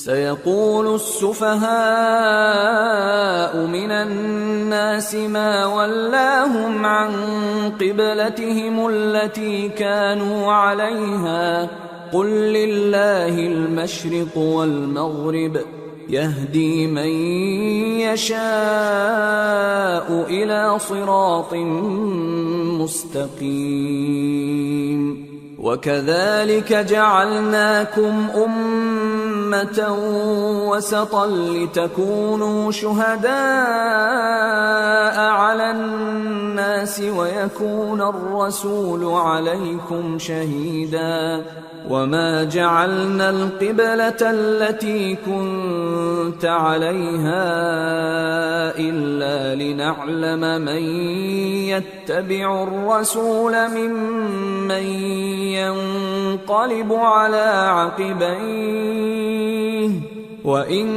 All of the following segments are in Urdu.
سيقول السفهاء من الناس ما ولاهم عن قبلتهم التي كانوا عليها قل لله المشرق والمغرب يهدي من يشاء إلى صراط مستقيم وكذلك جعلناكم أمة وسطا لتكونوا شهداء على الناس ويكون الرسول عليكم شهيدا وما جعلنا القبلة التي كنت عليها إلا لنعلم من يتبع الرسول ممن ينقلب على عقبيه وإن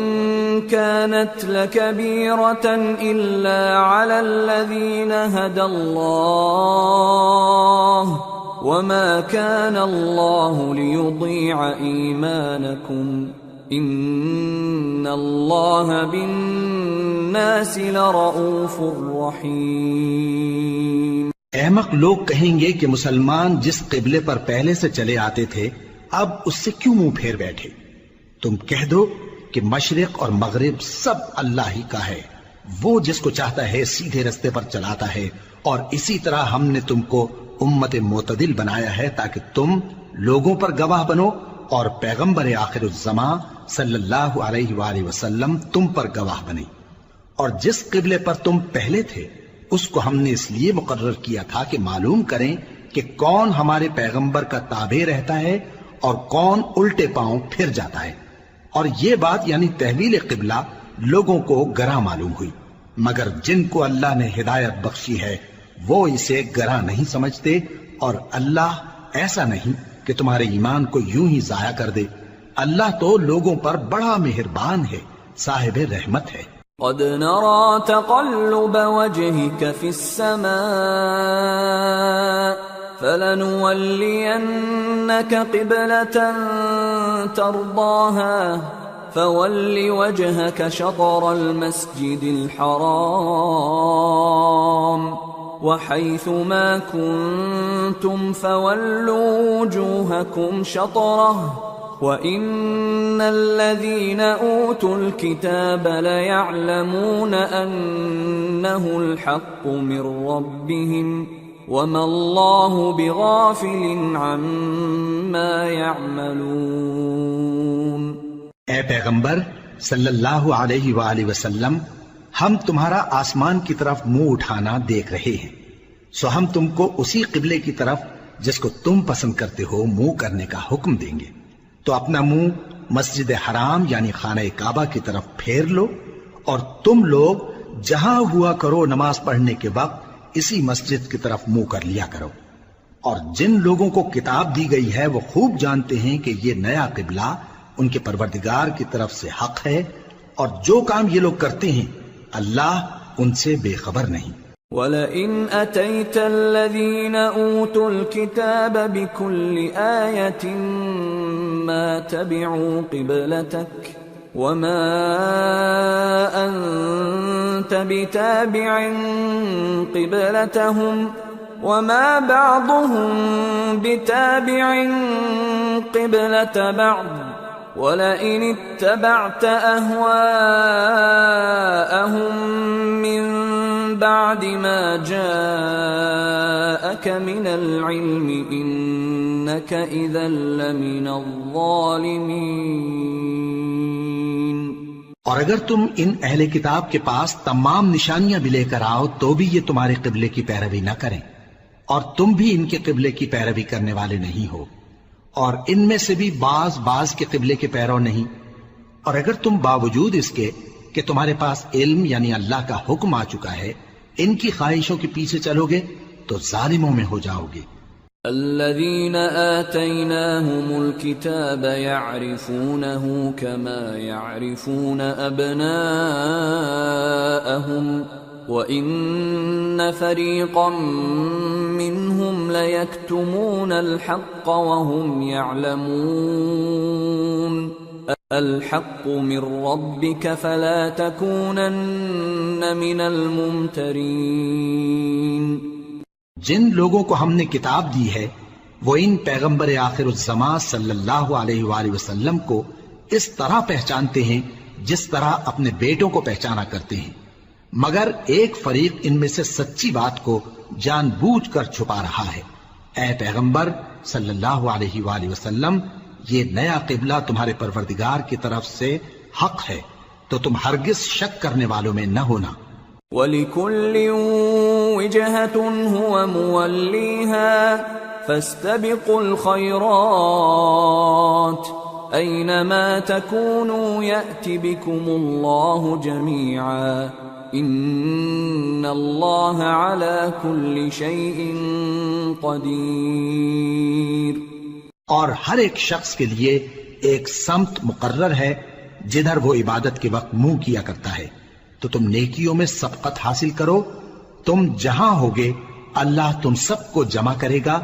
كانت لكبيرة إلا على الذين هدى الله وما كان الله ليضيع إيمانكم إن الله بالناس لرؤوف رحيم۔ احمق لوگ کہیں گے کہ مسلمان جس قبلے پر پہلے سے چلے آتے تھے اب اس سے کیوں منہ پھیر بیٹھے؟ تم کہہ دو کہ مشرق اور مغرب سب اللہ ہی کا ہے، وہ جس کو چاہتا ہے سیدھے رستے پر چلاتا ہے، اور اسی طرح ہم نے تم کو امت معتدل بنایا ہے تاکہ تم لوگوں پر گواہ بنو اور پیغمبر آخر الزمان صلی اللہ علیہ وآلہ وسلم تم پر گواہ بنے۔ اور جس قبلے پر تم پہلے تھے اس کو ہم نے اس لیے مقرر کیا تھا کہ معلوم کریں کہ کون ہمارے پیغمبر کا تابع رہتا ہے اور کون الٹے پاؤں پھر جاتا ہے۔ اور یہ بات یعنی تحویل قبلہ لوگوں کو گراں معلوم ہوئی، مگر جن کو اللہ نے ہدایت بخشی ہے وہ اسے گراں نہیں سمجھتے، اور اللہ ایسا نہیں کہ تمہارے ایمان کو یوں ہی ضائع کر دے۔ اللہ تو لوگوں پر بڑا مہربان ہے، صاحب رحمت ہے۔ قد نرى تقلب وجهك في السماء فلنولينك قبلة ترضاها فول وجهك شطر المسجد الحرام وحيث ما كنتم فولوا وجوهكم شطره وَإِنَّ الَّذِينَ أُوتُوا الْكِتَابَ لَيَعْلَمُونَ أَنَّهُ الْحَقُّ مِنْ رَبِّهِمْ وَمَا اللَّهُ بِغَافِلٍ عَمَّا يَعْمَلُونَ۔ اے پیغمبر صلی اللہ علیہ وآلہ وسلم، ہم تمہارا آسمان کی طرف منہ اٹھانا دیکھ رہے ہیں، سو ہم تم کو اسی قبلے کی طرف جس کو تم پسند کرتے ہو منہ کرنے کا حکم دیں گے، تو اپنا منہ مسجد حرام یعنی خانہ کعبہ کی طرف پھیر لو، اور تم لوگ جہاں ہوا کرو نماز پڑھنے کے وقت اسی مسجد کی طرف منہ کر لیا کرو۔ اور جن لوگوں کو کتاب دی گئی ہے وہ خوب جانتے ہیں کہ یہ نیا قبلہ ان کے پروردگار کی طرف سے حق ہے، اور جو کام یہ لوگ کرتے ہیں اللہ ان سے بے خبر نہیں۔ وَلَئِنْ أَتَيْتَ الَّذِينَ أُوتُوا الْكِتَابَ بِكُلِّ آيَةٍ مَا تَبِعُوا قِبْلَتَكَ وَمَا أَنْتَ بِتَابِعٍ قِبْلَتَهُمْ وَمَا بَعْضُهُمْ بِتَابِعٍ قِبْلَةَ بَعْضٍ وَلَئِنِ اتَّبَعْتَ أَهْوَاءَهُمْ مِنْ بعد ما جاءك من العلم إنك إذا لمن الظالمين۔ اور اگر تم ان اہل کتاب کے پاس تمام نشانیاں بھی لے کر آؤ تو بھی یہ تمہارے قبلے کی پیروی نہ کریں، اور تم بھی ان کے قبلے کی پیروی کرنے والے نہیں ہو، اور ان میں سے بھی بعض کے قبلے کے پیرو نہیں۔ اور اگر تم باوجود اس کے کہ تمہارے پاس علم یعنی اللہ کا حکم آ چکا ہے ان کی خواہشوں کے پیچھے چلو گے تو ظالموں میں ہو جاؤ گے۔ الذين آتيناهم الكتاب يعرفونه كما يعرفون أبناءهم وَإِنَّ فَرِيقًا مِّنْهُمْ لَيَكْتُمُونَ الْحَقَّ وَهُمْ يَعْلَمُونَ الحق من ربك فلا تكونن من الممترين. جن لوگوں کو ہم نے کتاب دی ہے وہ ان پیغمبر آخر الزمان صلی اللہ علیہ وآلہ وسلم کو اس طرح پہچانتے ہیں جس طرح اپنے بیٹوں کو پہچانا کرتے ہیں، مگر ایک فریق ان میں سے سچی بات کو جان بوجھ کر چھپا رہا ہے۔ اے پیغمبر صلی اللہ علیہ وآلہ وسلم، یہ نیا قبلہ تمہارے پروردگار کی طرف سے حق ہے، تو تم ہرگز شک کرنے والوں میں نہ ہونا۔ وَلِكُلٍّ وِجْهَةٌ هُوَ مُوَلِّيهَا فَاسْتَبِقُوا الْخَيْرَاتِ أَيْنَمَا تَكُونُوا يَأْتِ بِكُمُ اللَّهُ جَمِيعًا إِنَّ اللَّهَ عَلَى كُلِّ شَيْءٍ قَدِيرٌ۔ اور ہر ایک شخص کے لیے ایک سمت مقرر ہے جدھر وہ عبادت کے وقت منہ کیا کرتا ہے، تو تم نیکیوں میں سبقت حاصل کرو، تم جہاں ہوگے اللہ تم سب کو جمع کرے گا،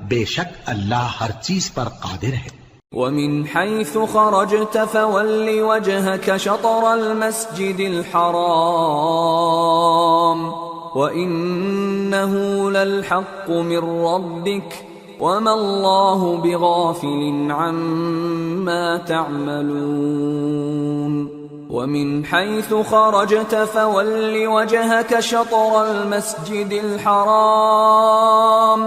بے شک اللہ ہر چیز پر قادر ہے۔ وَمِنْ حَيْثُ خَرَجْتَ فَوَلِّ وَجْهَكَ شَطْرَ الْمَسْجِدِ الْحَرَامِ وَإِنَّهُ لَلْحَقُّ مِنْ رَبِّكَ وَمَا اللَّهُ بِغَافِلٍ عَمَّا تَعْمَلُونَ۔ وَمِنْ حَيْثُ خَرَجْتَ فَوَلِّ وَجْهَكَ شَطْرَ الْمَسْجِدِ الْحَرَامِ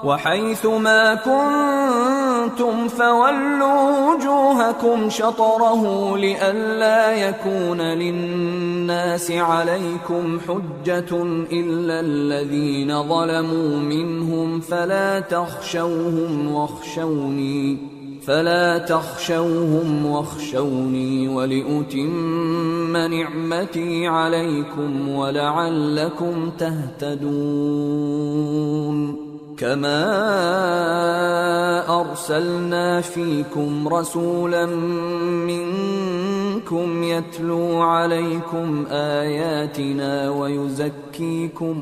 وَحَيْثُ مَا كُنْتُمْ فَوَلُّوا وُجُوهَكُمْ شَطْرَهُ لِئَلَّا يَكُونَ لِلنَّاسِ عَلَيْكُمْ حُجَّةٌ إِلَّا الَّذِينَ ظَلَمُوا مِنْهُمْ فَلَا تَخْشَوْهُمْ وَاخْشَوْنِي وَلِأُتِمَّ نِعْمَتِي عَلَيْكُمْ وَلَعَلَّكُمْ تَهْتَدُونَ۔ كَمَا أَرْسَلْنَا فِيكُمْ رَسُولًا مِّنكُمْ يَتْلُو عَلَيْكُمْ آيَاتِنَا وَيُزَكِّيكُمْ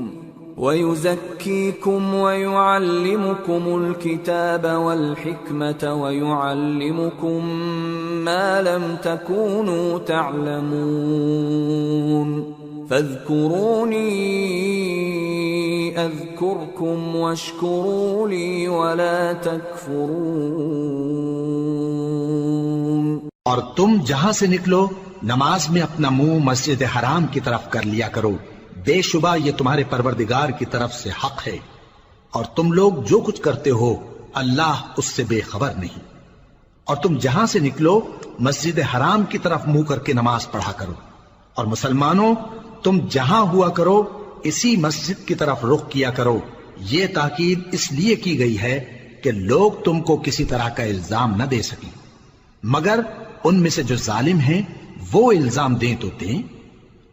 وَيُعَلِّمُكُمُ الْكِتَابَ وَالْحِكْمَةَ وَيُعَلِّمُكُم مَّا لَمْ تَكُونُوا تَعْلَمُونَ فَاذْكُرُونِي أَذْكُرْكُمْ وَاشْكُرُوا لِي وَلَا تَكْفُرُونَ۔ اور تم جہاں سے نکلو نماز میں اپنا منہ مسجد حرام کی طرف کر لیا کرو، بے شبہ یہ تمہارے پروردگار کی طرف سے حق ہے، اور تم لوگ جو کچھ کرتے ہو اللہ اس سے بے خبر نہیں۔ اور تم جہاں سے نکلو مسجد حرام کی طرف منہ کر کے نماز پڑھا کرو، اور مسلمانوں تم جہاں ہوا کرو اسی مسجد کی طرف رخ کیا کرو۔ یہ تاکید اس لیے کی گئی ہے کہ لوگ تم کو کسی طرح کا الزام نہ دے سکیں، مگر ان میں سے جو ظالم ہیں وہ الزام دیں تو دیں،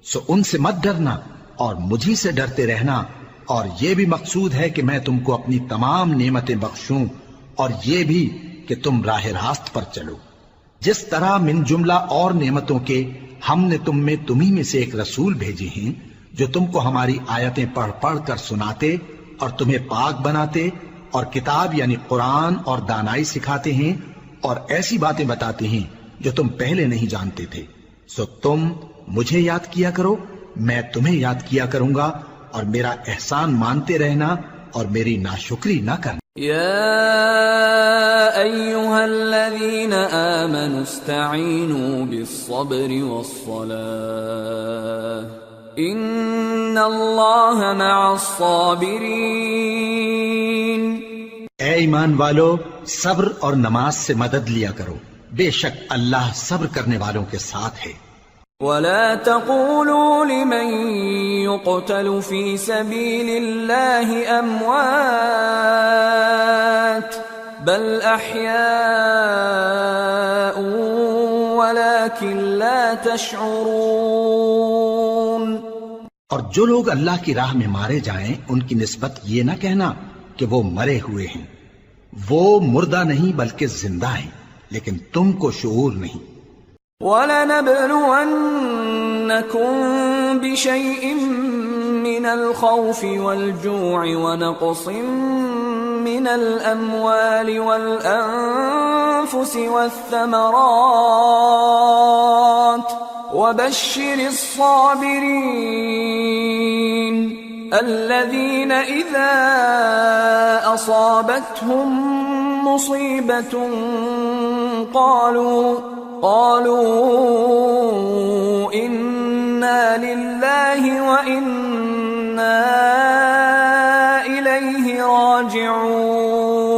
سو ان سے مت ڈرنا اور مجھی سے ڈرتے رہنا، اور یہ بھی مقصود ہے کہ میں تم کو اپنی تمام نعمتیں بخشوں، اور یہ بھی کہ تم راہ راست پر چلو۔ جس طرح من جملہ اور نعمتوں کے ہم نے تمہیں میں سے ایک رسول بھیجے ہیں جو تم کو ہماری آیتیں پڑھ پڑھ کر سناتے اور تمہیں پاک بناتے، اور کتاب یعنی قرآن اور دانائی سکھاتے ہیں، اور ایسی باتیں بتاتے ہیں جو تم پہلے نہیں جانتے تھے۔ سو تم مجھے یاد کیا کرو، میں تمہیں یاد کیا کروں گا، اور میرا احسان مانتے رہنا اور میری ناشکری نہ کرنا۔ يا أيها الذين آمنوا استعينوا بالصبر والصلاة إن الله مع الصابرين۔ اے ایمان والو، صبر اور نماز سے مدد لیا کرو، بے شک اللہ صبر کرنے والوں کے ساتھ ہے۔ ولا تقولوا لمن يقتل في سبيل الله أموات بل أحياء ولكن لا تشعرون۔ اور جو لوگ اللہ کی راہ میں مارے جائیں ان کی نسبت یہ نہ کہنا کہ وہ مرے ہوئے ہیں، وہ مردہ نہیں بلکہ زندہ ہیں، لیکن تم کو شعور نہیں۔ وَلَنَبْلُوَنَّكُمْ بِشَيْءٍ مِّنَ الْخَوْفِ وَالْجُوعِ وَنَقْصٍ من الأموال والأنفس والثمرات وبشر الصابرين الذين إذا أصابتهم مصيبة قالوا إنا لله وإنا إليه راجعون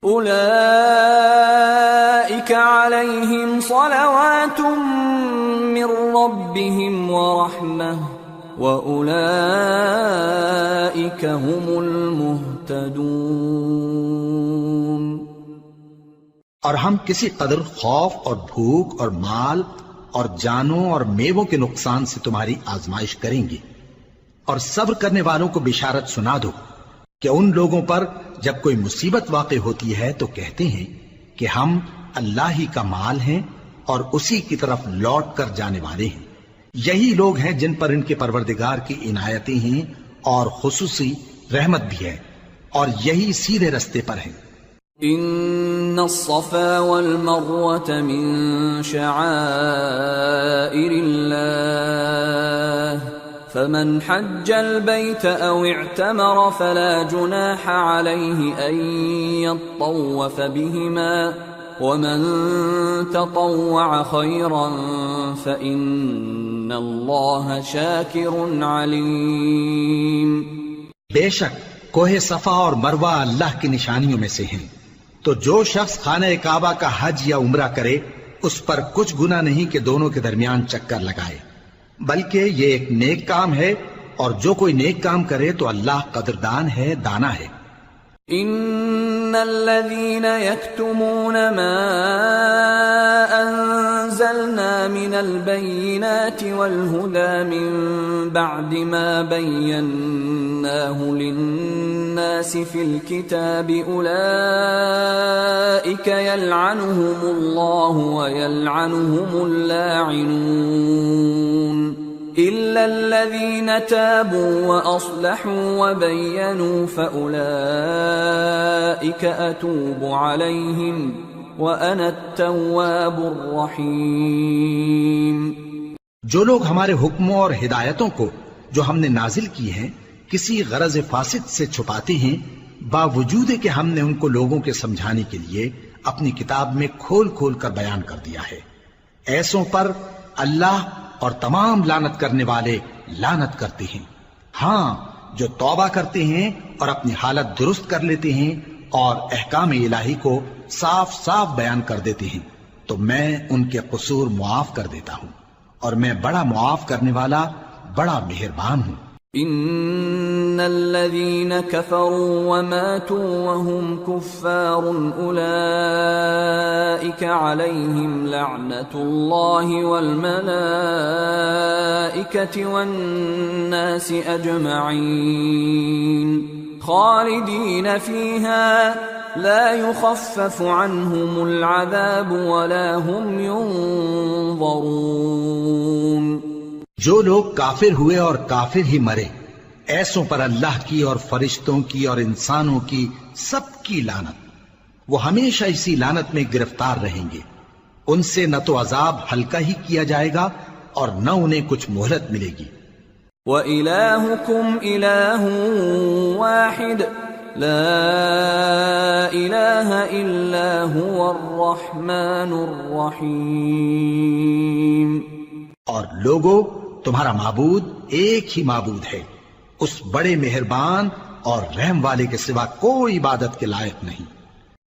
أولئك عليهم صلوات من ربهم ورحمة وأولئك هم المهتدون۔ اور ہم کسی قدر خوف اور بھوک اور مال اور جانوں اور میووں کے نقصان سے تمہاری آزمائش کریں گے، اور صبر کرنے والوں کو بشارت سنا دو کہ ان لوگوں پر جب کوئی مصیبت واقع ہوتی ہے تو کہتے ہیں کہ ہم اللہ ہی کا مال ہیں اور اسی کی طرف لوٹ کر جانے والے ہیں۔ یہی لوگ ہیں جن پر ان کے پروردگار کی عنایتیں ہیں اور خصوصی رحمت بھی ہے، اور یہی سیدھے رستے پر ہیں۔ ان الصفا والمروة من شعائر الله فمن حج البيت او اعتمر فلا جناح عليه ان يطوف بهما ومن تطوع خيرا فإن الله شاكر عليم۔ بے شک کوہ صفا اور مروہ اللہ کی نشانیوں میں سے ہیں، تو جو شخص خانہ کعبہ کا حج یا عمرہ کرے اس پر کچھ گناہ نہیں کہ دونوں کے درمیان چکر لگائے، بلکہ یہ ایک نیک کام ہے، اور جو کوئی نیک کام کرے تو اللہ قدردان ہے، دانا ہے۔ ان الذين يكتمون ما انزلنا من البينات والهدى من بعد ما بيناه للناس في الكتاب اولئك يلعنهم الله ويلعنهم اللاعنون إلا الذين تابوا وأصلحوا وبينوا فأولئك أتوب عليهم وأنا التواب الرحيم۔ جو لوگ ہمارے حکموں اور ہدایتوں کو جو ہم نے نازل کی ہیں کسی غرض فاسد سے چھپاتے ہیں، باوجود کہ ہم نے ان کو لوگوں کے سمجھانے کے لیے اپنی کتاب میں کھول کھول کر بیان کر دیا ہے، ایسوں پر اللہ اور تمام لعنت کرنے والے لعنت کرتے ہیں۔ ہاں، جو توبہ کرتے ہیں اور اپنی حالت درست کر لیتے ہیں اور احکام الہی کو صاف صاف بیان کر دیتے ہیں تو میں ان کے قصور معاف کر دیتا ہوں، اور میں بڑا معاف کرنے والا بڑا مہربان ہوں۔ ان الذين كفروا وماتوا وهم كفار اولئك عليهم لعنة الله والملائكة والناس اجمعين خالدين فيها لا يخفف عنهم العذاب ولا هم ينظرون۔ جو لوگ کافر ہوئے اور کافر ہی مرے، ایسوں پر اللہ کی اور فرشتوں کی اور انسانوں کی سب کی لعنت، وہ ہمیشہ اسی لعنت میں گرفتار رہیں گے، ان سے نہ تو عذاب ہلکا ہی کیا جائے گا اور نہ انہیں کچھ مہلت ملے گی۔ وَإِلَٰهُكُمْ إِلَٰهٌ وَاحِدٌ لَا إِلَٰهَ إِلَّا هُوَ الرَّحْمَٰنُ الرَّحِيمُ۔ اور لوگو، تمہارا معبود ایک ہی معبود ہے، اس بڑے مہربان اور رحم والے کے سوا کوئی عبادت کے لائق نہیں۔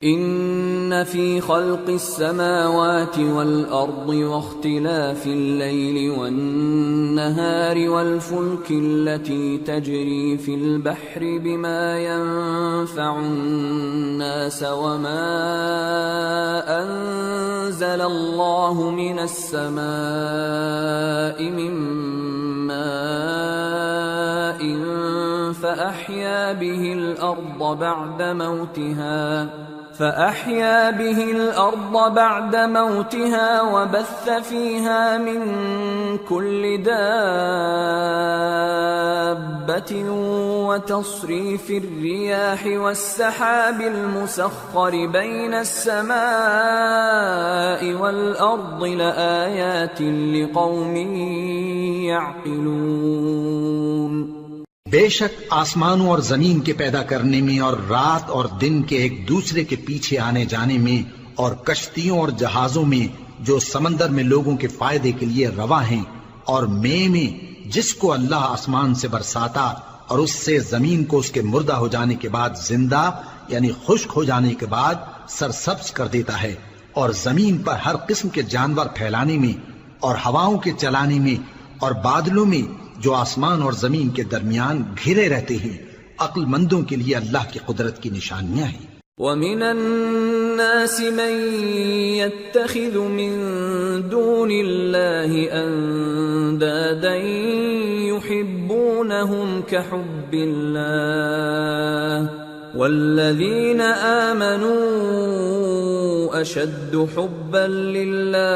ان في خلق السماوات والارض واختلاف الليل والنهار والفلك التي تجري في البحر بما ينفع الناس وما انزل الله من السماء من ماء فأحيا به الأرض بعد موتها فأحيا به الأرض بعد موتها وبث فيها من كل دابة وتصريف الرياح والسحاب المسخر بين السماء والأرض لآيات لقوم يعقلون۔ بے شک آسمانوں اور زمین کے پیدا کرنے میں اور رات اور دن کے ایک دوسرے کے پیچھے آنے جانے میں اور کشتیوں اور جہازوں میں جو سمندر میں لوگوں کے فائدے کے لیے رواں ہیں، اور میں جس کو اللہ آسمان سے برساتا اور اس سے زمین کو اس کے مردہ ہو جانے کے بعد زندہ یعنی خشک ہو جانے کے بعد سرسبز کر دیتا ہے، اور زمین پر ہر قسم کے جانور پھیلانے میں اور ہواؤں کے چلانے میں اور بادلوں میں جو آسمان اور زمین کے درمیان گھرے رہتے ہیں، عقل مندوں کے لیے اللہ کی قدرت کی نشانیاں ہیں۔ وَمِنَ النَّاسِ مَن يَتَّخِذُ مِن دُونِ اللَّهِ أَندَادًا يُحِبُّونَهُمْ كَحُبِّ اللَّهِ وَالَّذِينَ آمَنُوا أَشَدُّ حُبًّا لِلَّهِ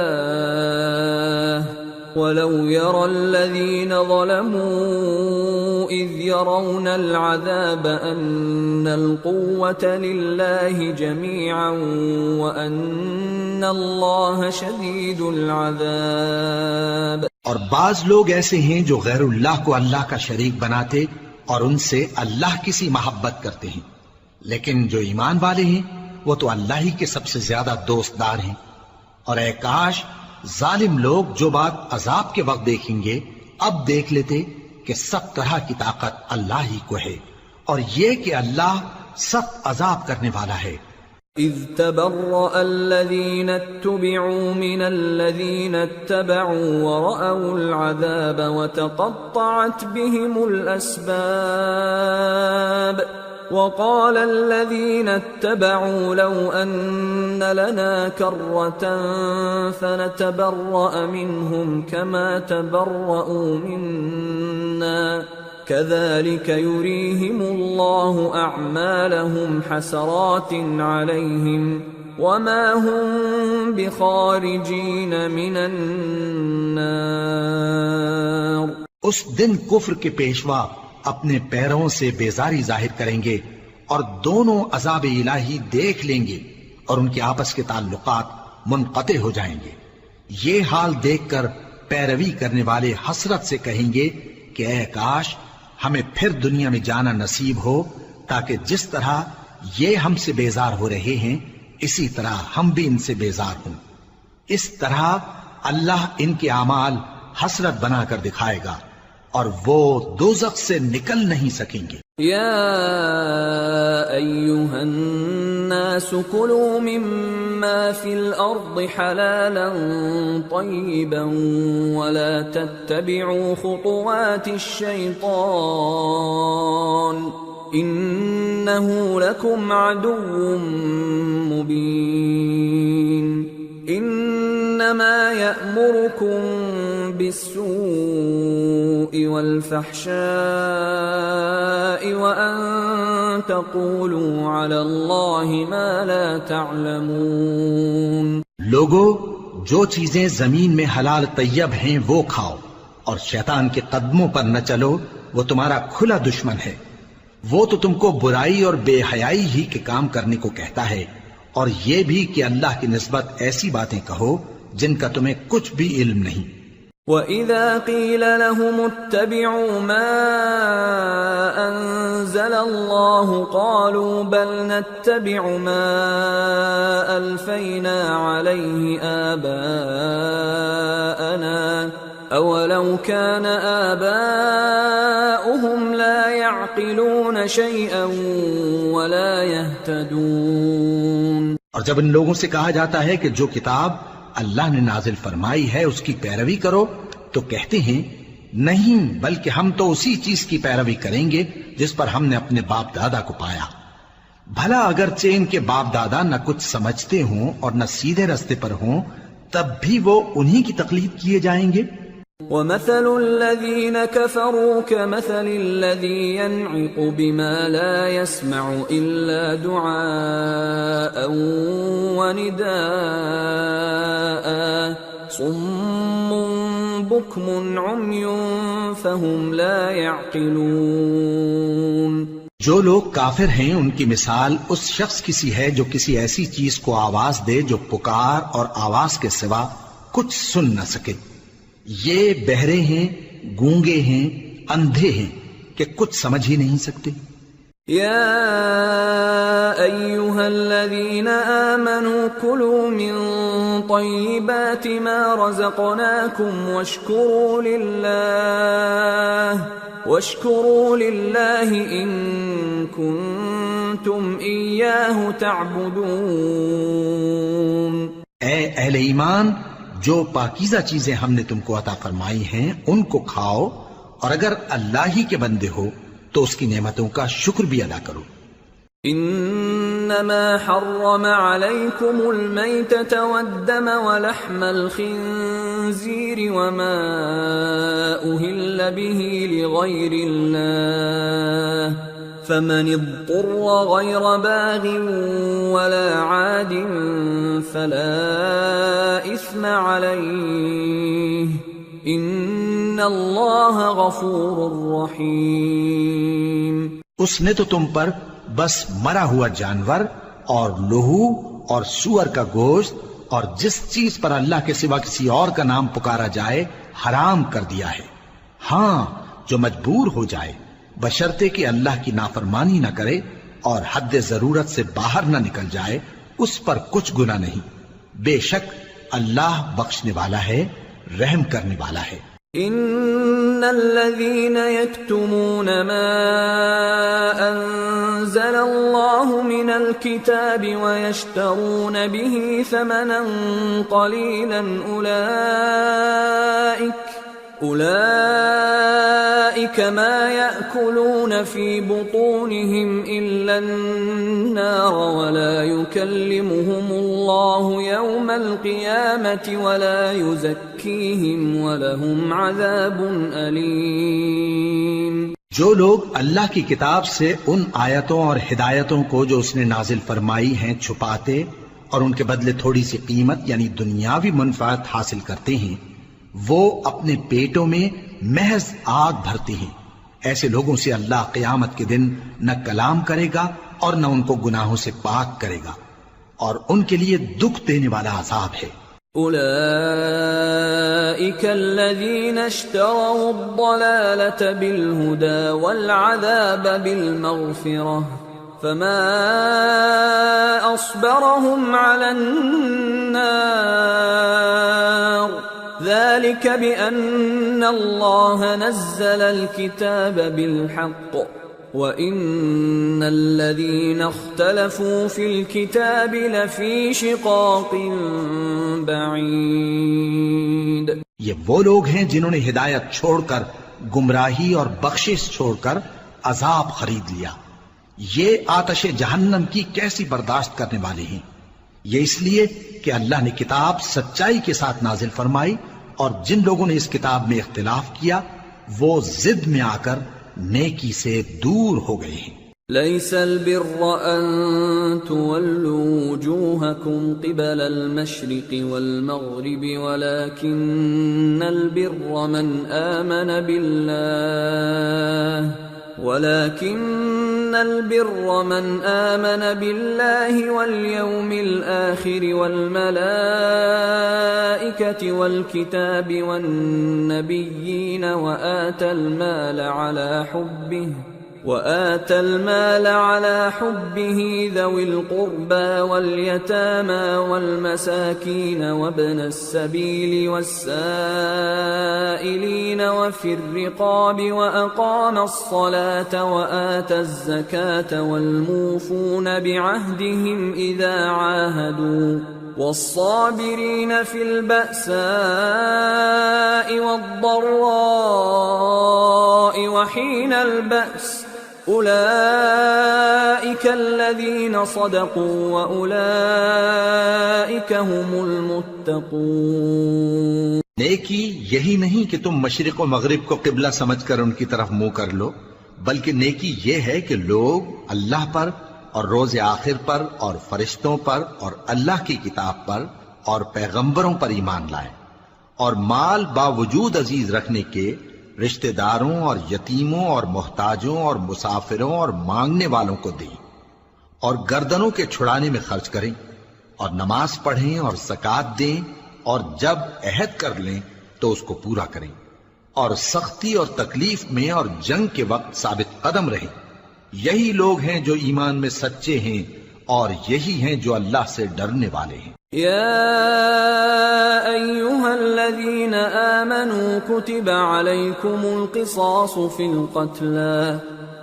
وَلَوْ يَرَى الَّذِينَ ظَلَمُوا إِذْ يَرَوْنَ الْعَذَابَ أَنَّ الْقُوَّةَ لِلَّهِ جَمِيعًا وَأَنَّ اللَّهَ شَدِيدُ الْعَذَابِ۔ اور بعض لوگ ایسے ہیں جو غیر اللہ کو اللہ کا شریک بناتے اور ان سے اللہ کی سی محبت کرتے ہیں، لیکن جو ایمان والے ہیں وہ تو اللہ ہی کے سب سے زیادہ دوست دار ہیں۔ اور اے کاش ظالم لوگ جو بات عذاب کے وقت دیکھیں گے اب دیکھ لیتے کہ سب طرح کی طاقت اللہ ہی کو ہے، اور یہ کہ اللہ سخت عذاب کرنے والا ہے۔ اذ تبرأ الذين اتبعوا من الذين اتبعوا ورأوا العذاب وتقطعت بهم الأسباب وقال الذين اتبعوا لو أن لنا كرة فنتبرأ منهم كما تبرأوا منا كذلك يريهم الله أعمالهم حسرات عليهم وما هم بخارجين من النار۔ اس دن کفر کے پیشوا اپنے پیروں سے بیزاری ظاہر کریں گے اور دونوں عذاب الہی دیکھ لیں گے اور ان کے آپس کے تعلقات منقطع ہو جائیں گے۔ یہ حال دیکھ کر پیروی کرنے والے حسرت سے کہیں گے کہ اے کاش ہمیں پھر دنیا میں جانا نصیب ہو تاکہ جس طرح یہ ہم سے بیزار ہو رہے ہیں اسی طرح ہم بھی ان سے بیزار ہوں۔ اس طرح اللہ ان کے اعمال حسرت بنا کر دکھائے گا اور وہ دوزخ سے نکل نہیں سکیں گے۔ یا ایھا الناس کلوا مما فی الارض حلالا طیبا ولا تتبعوا خطوات الشیطان انه لکم عدو مبین۔ انما یأمرکم بالسوء والفحشاء وأن تقولوا على الله ما لا تعلمون۔ لوگو جو چیزیں زمین میں حلال طیب ہیں وہ کھاؤ اور شیطان کے قدموں پر نہ چلو، وہ تمہارا کھلا دشمن ہے۔ وہ تو تم کو برائی اور بے حیائی ہی کے کام کرنے کو کہتا ہے، اور یہ بھی کہ اللہ کی نسبت ایسی باتیں کہو جن کا تمہیں کچھ بھی علم نہیں۔ وَإِذَا قِيلَ لَهُمُ اتَّبِعُوا مَا أَنزَلَ اللَّهُ قَالُوا بَلْ نَتَّبِعُ مَا أَلْفَيْنَا عَلَيْهِ آبَاءَنَا أَوَلَوْ كَانَ آبَاؤُهُمْ لَا يَعْقِلُونَ شَيْئًا وَلَا يَهْتَدُونَ۔ اور جب ان لوگوں سے کہا جاتا ہے کہ جو کتاب اللہ نے نازل فرمائی ہے اس کی پیروی کرو تو کہتے ہیں نہیں، بلکہ ہم تو اسی چیز کی پیروی کریں گے جس پر ہم نے اپنے باپ دادا کو پایا۔ بھلا اگرچہ ان کے باپ دادا نہ کچھ سمجھتے ہوں اور نہ سیدھے راستے پر ہوں تب بھی وہ انہی کی تقلید کیے جائیں گے۔ ومثل الذين كفروا كمثل الذي ينعق بما لا يسمع إلا دعاء ونداء صم بكم عمي فهم لا يعقلون۔ جو لوگ کافر ہیں ان کی مثال اس شخص کی سی ہے جو کسی ایسی چیز کو آواز دے جو پکار اور آواز کے سوا کچھ سن نہ سکے۔ یہ بہرے ہیں، گونگے ہیں، اندھے ہیں کہ کچھ سمجھ ہی نہیں سکتے۔ يا أيها الذين آمنوا كلوا من طيبات ما رزقناكم واشكروا لله إن كنتم إياه تعبدون۔ اے اہل ایمان، جو پاکیزہ چیزیں ہم نے تم کو عطا فرمائی ہیں ان کو کھاؤ، اور اگر اللہ ہی کے بندے ہو تو اس کی نعمتوں کا شکر بھی ادا کرو۔ انما حرم عليكم الميتة والدم ولحم الخنزير وما أهل به لغير الله فمن اضطر غير باغ ولا عاد فلا إثم عليه ان اللہ غفور رحیم۔ اس نے تو تم پر بس مرا ہوا جانور اور لہو اور سور کا گوشت اور جس چیز پر اللہ کے سوا کسی اور کا نام پکارا جائے حرام کر دیا ہے۔ ہاں، جو مجبور ہو جائے بشرطے کہ اللہ کی نافرمانی نہ کرے اور حد ضرورت سے باہر نہ نکل جائے، اس پر کچھ گناہ نہیں۔ بے شک اللہ بخشنے والا ہے، رحم کرنے والا ہے۔ ان الذين يكتمون ما انزل الله من الكتاب ويشترون به ثمنا قليلا اولئك ما يأكلون في بطونهم الا النار ولا يكلمهم الله يوم القيامة ولا يزكيهم ولهم عذاب أليم۔ جو لوگ اللہ کی کتاب سے ان آیتوں اور ہدایتوں کو جو اس نے نازل فرمائی ہیں چھپاتے اور ان کے بدلے تھوڑی سی قیمت یعنی دنیاوی منفعت حاصل کرتے ہیں، وہ اپنے پیٹوں میں محض آگ بھرتے ہیں، ایسے لوگوں سے اللہ قیامت کے دن نہ کلام کرے گا اور نہ ان کو گناہوں سے پاک کرے گا، اور ان کے لیے دکھ دینے والا عذاب ہے۔ اولئک الذین اشتروا الضلالة بالهدى والعذاب بالمغفرة فما اصبرهم على النار ذلك بأن الله نزل الكتاب بالحق وإن الذين اختلفوا في الكتاب لفي شقاق بعيد۔ یہ وہ لوگ ہیں جنہوں نے ہدایت چھوڑ کر گمراہی اور بخشش چھوڑ کر عذاب خرید لیا۔ یہ آتش جہنم کی کیسی برداشت کرنے والے ہیں۔ یہ اس لیے کہ اللہ نے کتاب سچائی کے ساتھ نازل فرمائی، اور جن لوگوں نے اس کتاب میں اختلاف کیا وہ ضد میں آ کر نیکی سے دور ہو گئے ہیں۔ ليس البر أن تولوا وجوهكم قبل المشرق والمغرب ولكن البر من آمن بالله واليوم الآخر والملائكة والكتاب والنبيين وآتى المال على حبه ذوي القربى واليتامى والمساكين وابن السبيل والسائلين وفي الرقاب وأقام الصلاة وآتى الزكاة والموفون بعهدهم إذا عاهدوا والصابرين في البأساء والضراء وحين البأس أولئك الذين صدقوا وأولئك هم المتقون۔ نیکی یہی نہیں کہ تم مشرق و مغرب کو قبلہ سمجھ کر ان کی طرف منہ کر لو، بلکہ نیکی یہ ہے کہ لوگ اللہ پر اور روز آخر پر اور فرشتوں پر اور اللہ کی کتاب پر اور پیغمبروں پر ایمان لائیں، اور مال باوجود عزیز رکھنے کے رشتہ داروں اور یتیموں اور محتاجوں اور مسافروں اور مانگنے والوں کو دیں، اور گردنوں کے چھڑانے میں خرچ کریں، اور نماز پڑھیں اور زکوٰۃ دیں، اور جب عہد کر لیں تو اس کو پورا کریں، اور سختی اور تکلیف میں اور جنگ کے وقت ثابت قدم رہیں۔ یہی لوگ ہیں جو ایمان میں سچے ہیں، اور یہی ہیں جو اللہ سے ڈرنے والے ہیں۔ يا أيها الذين آمنوا كتب عليكم القصاص في القتلى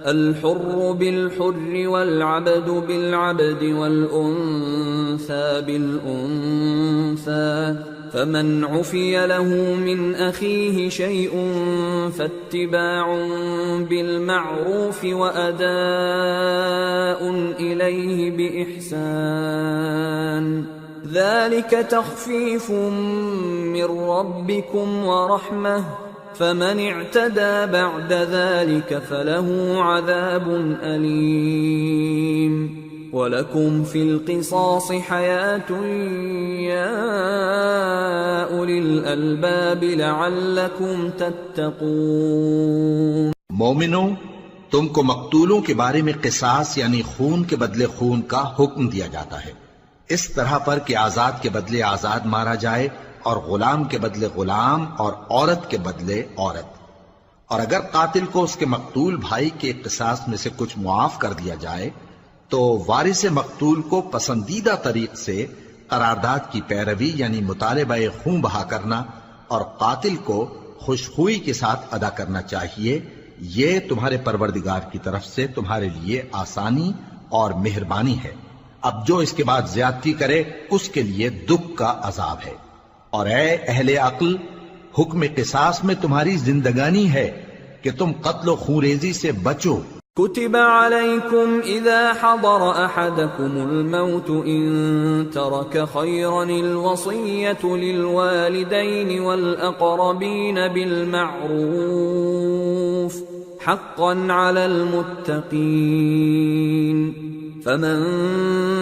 الحر بالحر والعبد بالعبد والأنثى بالأنثى فمن عفي له من أخيه شيء فاتباع بالمعروف وأداء إليه بإحسان ذلك تخفيف من ربكم ورحمة فمن اعتدى بعد ذلك فله عذاب أليم وَلَكُمْ فِي الْقِصَاصِ حَيَاةٌ يَا أُولِي الْأَلْبَابِ لَعَلَّكُمْ تَتَّقُونَ۔ مومنوں، تم کو مقتولوں کے بارے میں قصاص یعنی خون کے بدلے خون کا حکم دیا جاتا ہے، اس طرح پر کہ آزاد کے بدلے آزاد مارا جائے، اور غلام کے بدلے غلام، اور عورت کے بدلے عورت۔ اور اگر قاتل کو اس کے مقتول بھائی کے قصاص میں سے کچھ معاف کر دیا جائے تو وارث مقتول کو پسندیدہ طریق سے قرارداد کی پیروی یعنی مطالبہ خون بہا کرنا اور قاتل کو خوشخوئی کے ساتھ ادا کرنا چاہیے۔ یہ تمہارے پروردگار کی طرف سے تمہارے لیے آسانی اور مہربانی ہے۔ اب جو اس کے بعد زیادتی کرے اس کے لیے دکھ کا عذاب ہے۔ اور اے اہل عقل، حکم قصاص میں تمہاری زندگانی ہے کہ تم قتل و خونریزی سے بچو۔ كتب عليكم إذا حضر أحدكم الموت إن ترك خيرا الوصية للوالدين والأقربين بالمعروف حقا على المتقين فمن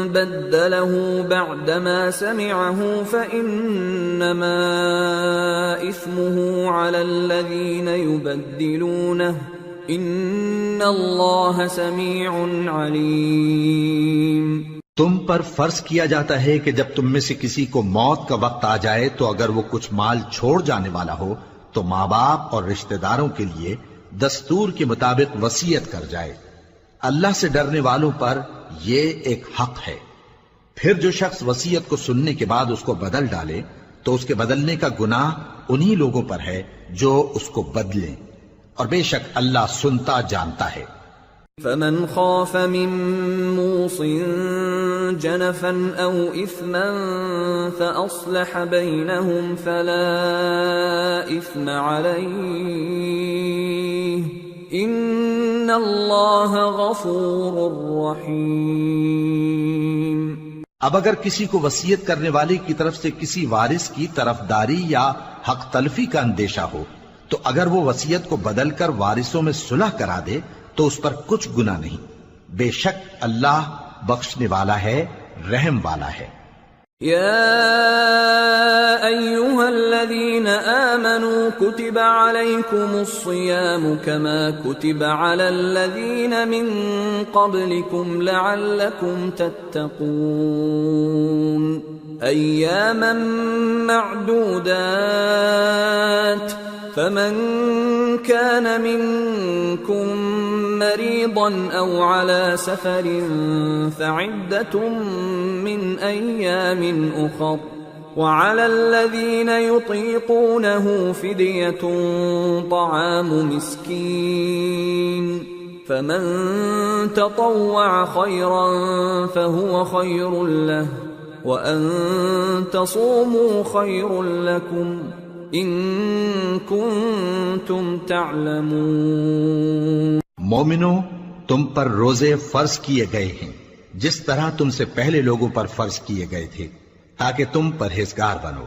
بدله بعدما سمعه فإنما إثمه على الذين يبدلونه ان اللہ سمیع علیم۔ تم پر فرض کیا جاتا ہے کہ جب تم میں سے کسی کو موت کا وقت آ جائے تو اگر وہ کچھ مال چھوڑ جانے والا ہو تو ماں باپ اور رشتہ داروں کے لیے دستور کے مطابق وصیت کر جائے۔ اللہ سے ڈرنے والوں پر یہ ایک حق ہے۔ پھر جو شخص وصیت کو سننے کے بعد اس کو بدل ڈالے تو اس کے بدلنے کا گناہ انہی لوگوں پر ہے جو اس کو بدلیں، اور بے شک اللہ سنتا جانتا ہے۔ فمن خاف من موص جنفا او اثما فاصلح بينهم فلا اثم عليه ان اللہ غفور رحیم۔ اب اگر کسی کو وصیت کرنے والے کی طرف سے کسی وارث کی طرفداری یا حق تلفی کا اندیشہ ہو تو اگر وہ وصیت کو بدل کر وارثوں میں صلح کرا دے تو اس پر کچھ گناہ نہیں، بے شک اللہ بخشنے والا ہے، رحم والا ہے۔ یا ایھا الذین آمنوا کتب علیکم الصیام کما کتب علی الذین من قبلکم لعلکم تتقون ایاما معدودات فمن كان منكم مريضا أو على سفر فعدة من أيام أخر وعلى الذين يطيقونه فدية طعام مسكين فمن تطوع خيرا فهو خير له وأن تصوموا خير لكم ان کنتم تعلمون۔ مومنو، تم پر روزے فرض کیے گئے ہیں جس طرح تم سے پہلے لوگوں پر فرض کیے گئے تھے تاکہ تم پرہیزگار بنو،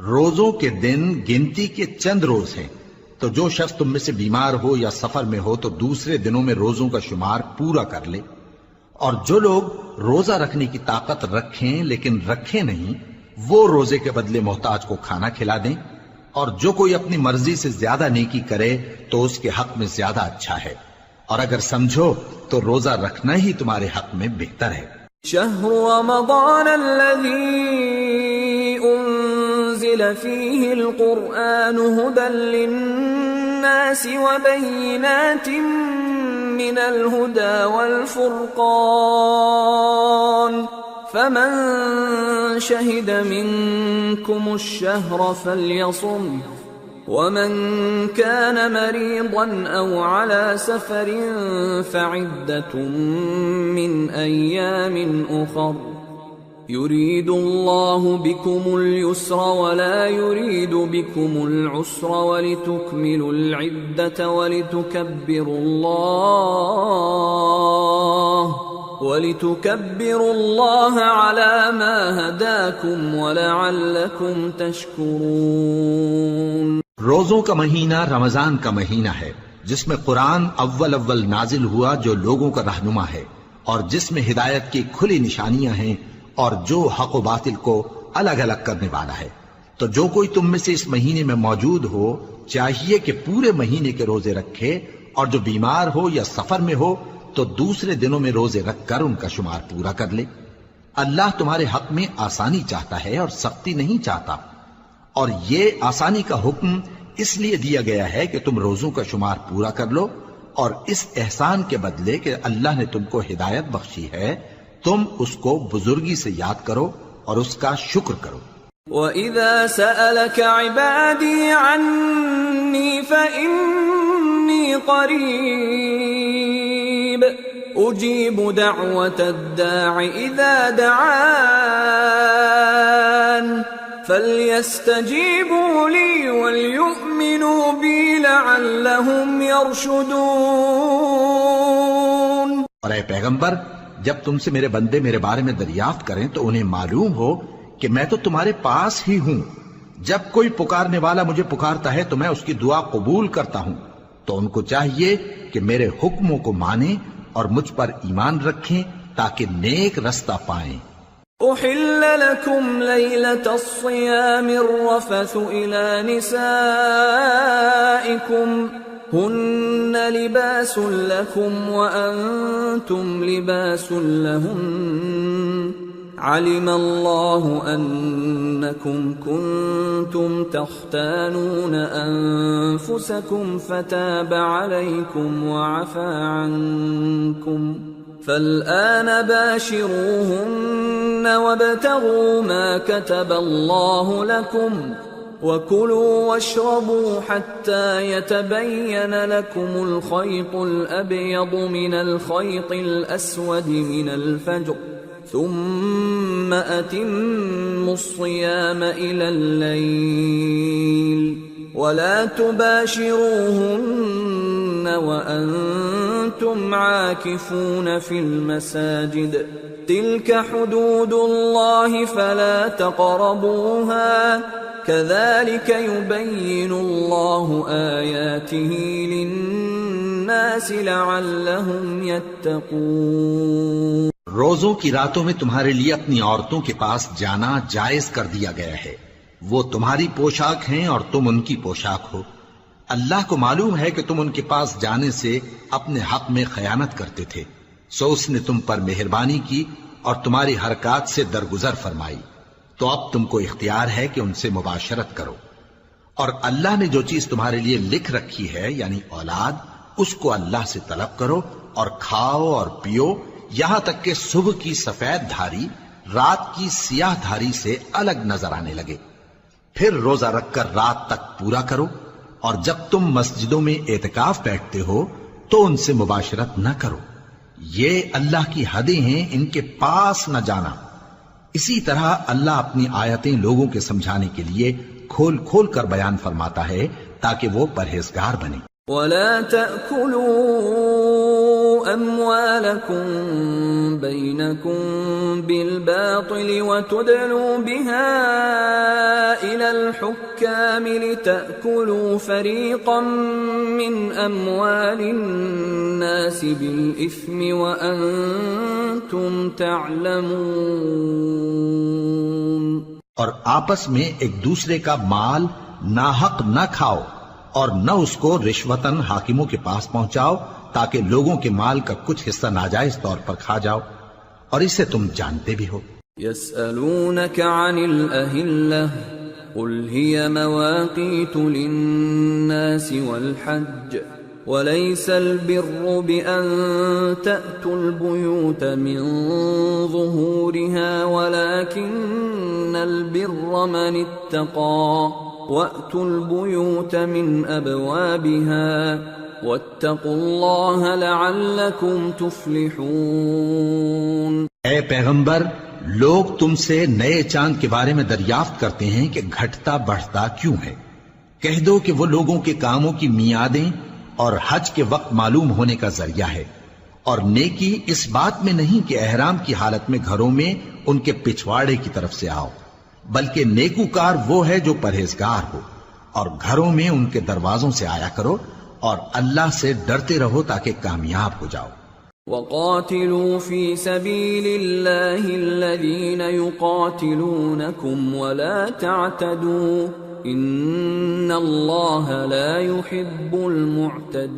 روزوں کے دن گنتی کے چند روز ہیں، تو جو شخص تم میں سے بیمار ہو یا سفر میں ہو تو دوسرے دنوں میں روزوں کا شمار پورا کر لے۔ اور جو لوگ روزہ رکھنے کی طاقت رکھیں لیکن رکھیں نہیں، وہ روزے کے بدلے محتاج کو کھانا کھلا دیں، اور جو کوئی اپنی مرضی سے زیادہ نیکی کرے تو اس کے حق میں زیادہ اچھا ہے، اور اگر سمجھو تو روزہ رکھنا ہی تمہارے حق میں بہتر ہے۔ شهر رمضان الذي أنزل فيه القرآن هدى للناس وبينات من الهدى والفرقان فمن شهد منكم الشهر فليصم ومن كان مريضا أو على سفر فعدة من أيام أخر يريد الله بكم اليسر ولا يريد بكم العسر ولتكملوا العدة ولتكبروا الله على ما هداكم ولعلكم تشكرون۔ روزوں کا مہینہ رمضان کا مہینہ ہے جس میں قرآن اول نازل ہوا، جو لوگوں کا رہنما ہے اور جس میں ہدایت کی کھلی نشانیاں ہیں اور جو حق و باطل کو الگ الگ کرنے والا ہے۔ تو جو کوئی تم میں سے اس مہینے میں موجود ہو چاہیے کہ پورے مہینے کے روزے رکھے، اور جو بیمار ہو یا سفر میں ہو تو دوسرے دنوں میں روزے رکھ کر ان کا شمار پورا کر لے۔ اللہ تمہارے حق میں آسانی چاہتا ہے اور سختی نہیں چاہتا، اور یہ آسانی کا حکم اس لیے دیا گیا ہے کہ تم روزوں کا شمار پورا کر لو، اور اس احسان کے بدلے کہ اللہ نے تم کو ہدایت بخشی ہے تم اس کو بزرگی سے یاد کرو اور اس کا شکر کرو۔ وَإِذَا سَأَلَكَ عِبَادِي عَنِّي فَإِنِّي قَرِيبٌ أُجِيبُ دَعْوَةَ الدَّاعِ إِذَا دَعَانِ فَلْيَسْتَجِيبُوا لِي وَلْيُؤْمِنُوا بِي لَعَلَّهُمْ يَرْشُدُونَ۔ اور اے پیغمبر، جب تم سے میرے بندے میرے بارے میں دریافت کریں تو انہیں معلوم ہو کہ میں تو تمہارے پاس ہی ہوں۔ جب کوئی پکارنے والا مجھے پکارتا ہے تو میں اس کی دعا قبول کرتا ہوں، تو ان کو چاہیے کہ میرے حکموں کو مانیں اور مجھ پر ایمان رکھیں تاکہ نیک رستہ پائیں۔ أحل لكم ليلة الصيام الرفث إلى نسائكم هن لباس لكم وأنتم لباس لهن علم الله أنكم كنتم تختانون أنفسكم فتاب عليكم وعفى عنكم فالآن باشروهن وابتغوا ما كتب الله لكم وكلوا واشربوا حتى يتبين لكم الخيط الأبيض من الخيط الأسود من الفجر ثم أتموا الصيام إلى الليل ولا تباشروهن وأنتم عاكفون في المساجد تلك حدود الله فلا تقربوها كذلك يبين الله آياته للناس لعلهم يتقون۔ روزوں کی راتوں میں تمہارے لیے اپنی عورتوں کے پاس جانا جائز کر دیا گیا ہے، وہ تمہاری پوشاک ہیں اور تم ان کی پوشاک ہو۔ اللہ کو معلوم ہے کہ تم ان کے پاس جانے سے اپنے حق میں خیانت کرتے تھے، سو اس نے تم پر مہربانی کی اور تمہاری حرکات سے درگزر فرمائی، تو اب تم کو اختیار ہے کہ ان سے مباشرت کرو۔ اور اللہ نے جو چیز تمہارے لیے لکھ رکھی ہے یعنی اولاد، اس کو اللہ سے طلب کرو اور کھاؤ اور پیو یہاں تک کہ صبح کی سفید دھاری رات کی سیاہ دھاری سے الگ نظر آنے لگے، پھر روزہ رکھ کر رات تک پورا کرو، اور جب تم مسجدوں میں اعتکاف بیٹھتے ہو تو ان سے مباشرت نہ کرو، یہ اللہ کی حدیں ہیں، ان کے پاس نہ جانا۔ اسی طرح اللہ اپنی آیتیں لوگوں کے سمجھانے کے لیے کھول کھول کر بیان فرماتا ہے تاکہ وہ پرہیزگار بنے۔ وَلَا تَأْكُلُوا أَمْوَالَكُمْ بينكم بالباطل وتدلوا بها إلى الحكام لتأكلوا فريقا من أموال الناس بالإثم وأنتم تعلمون۔ اور آپس میں ایک دوسرے کا مال ناحق نہ کھاؤ اور نہ اس کو رشوتاً حاکموں کے پاس پہنچاؤ تاکہ لوگوں کے مال کا کچھ حصہ ناجائز طور پر کھا جاؤ، اور اسے تم جانتے بھی ہو۔ يسألونك عن الأهلة قل هي مواقيت للناس والحج وليس البر بأن تأتوا البيوت من ظهورها ولكن البر من اتقى وأتوا البيوت من أبوابها واتقوا الله لعلكم تفلحون۔ اے پیغمبر، لوگ تم سے نئے چاند کے بارے میں دریافت کرتے ہیں کہ گھٹتا بڑھتا کیوں ہے۔ کہہ دو کہ وہ لوگوں کے کاموں کی میعادیں اور حج کے وقت معلوم ہونے کا ذریعہ ہے، اور نیکی اس بات میں نہیں کہ احرام کی حالت میں گھروں میں ان کے پچھواڑے کی طرف سے آؤ، بلکہ نیکوکار وہ ہے جو پرہیزگار ہو، اور گھروں میں ان کے دروازوں سے آیا کرو اور اللہ سے ڈرتے رہو تاکہ کامیاب ہو جاؤ۔ وَقَاتِلُوا فِي سَبِيلِ اللَّهِ الَّذِينَ يُقَاتِلُونَكُمْ وَلَا تَعْتَدُوا إِنَّ اللَّهَ لَا يُحِبُّ الْمُعْتَدِينَ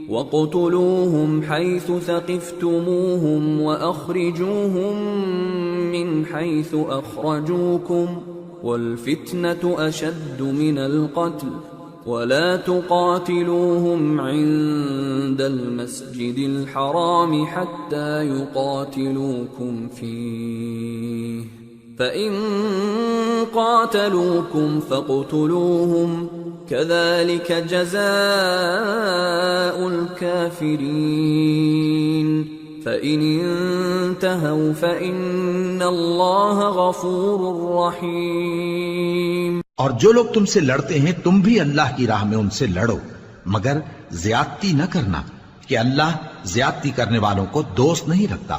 وَاقْتُلُوهُمْ حَيْثُ ثَقِفْتُمُوهُمْ وَأَخْرِجُوهُمْ مِنْ حَيْثُ أَخْرَجُوكُمْ وَالْفِتْنَةُ أَشَدُّ مِنَ الْقَتْلِ وَلَا تُقَاتِلُوهُمْ عِندَ الْمَسْجِدِ الْحَرَامِ حَتَّى يُقَاتِلُوكُمْ فِيهِ فَإِن قَاتَلُوكُمْ فَاقْتُلُوهُمْ كَذَلِكَ جَزَاءُ الْكَافِرِينَ فَإِنِ انْتَهَوْا فَإِنَّ اللَّهَ غَفُورٌ رَحِيمٌ۔ اور جو لوگ تم سے لڑتے ہیں تم بھی اللہ کی راہ میں ان سے لڑو، مگر زیادتی نہ کرنا کہ اللہ زیادتی کرنے والوں کو دوست نہیں رکھتا،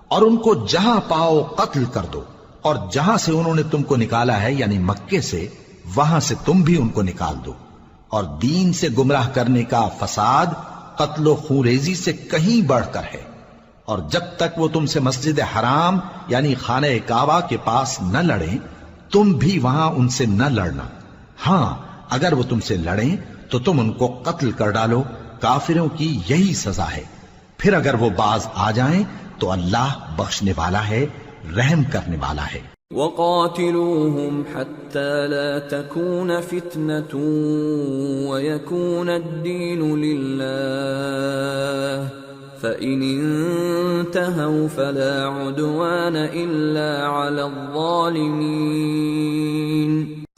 اور ان کو جہاں پاؤ قتل کر دو، اور جہاں سے انہوں نے تم کو نکالا ہے یعنی مکے سے وہاں سے تم بھی ان کو نکال دو، اور دین سے گمراہ کرنے کا فساد قتل و خونریزی سے کہیں بڑھ کر ہے۔ اور جب تک وہ تم سے مسجد حرام یعنی خانہ کعبہ کے پاس نہ لڑیں تم بھی وہاں ان سے نہ لڑنا، ہاں اگر وہ تم سے لڑیں تو تم ان کو قتل کر ڈالو، کافروں کی یہی سزا ہے۔ پھر اگر وہ باز آ جائیں تو اللہ بخشنے والا ہے، رحم کرنے والا ہے۔ وَقَاتِلُوهُمْ حَتَّى لَا تَكُونَ فِتْنَةٌ وَيَكُونَ الدِّينُ لِلَّهِ فَإِنِ انْتَهَوْا فَلَا عُدْوَانَ إِلَّا عَلَى الظَّالِمِينَ۔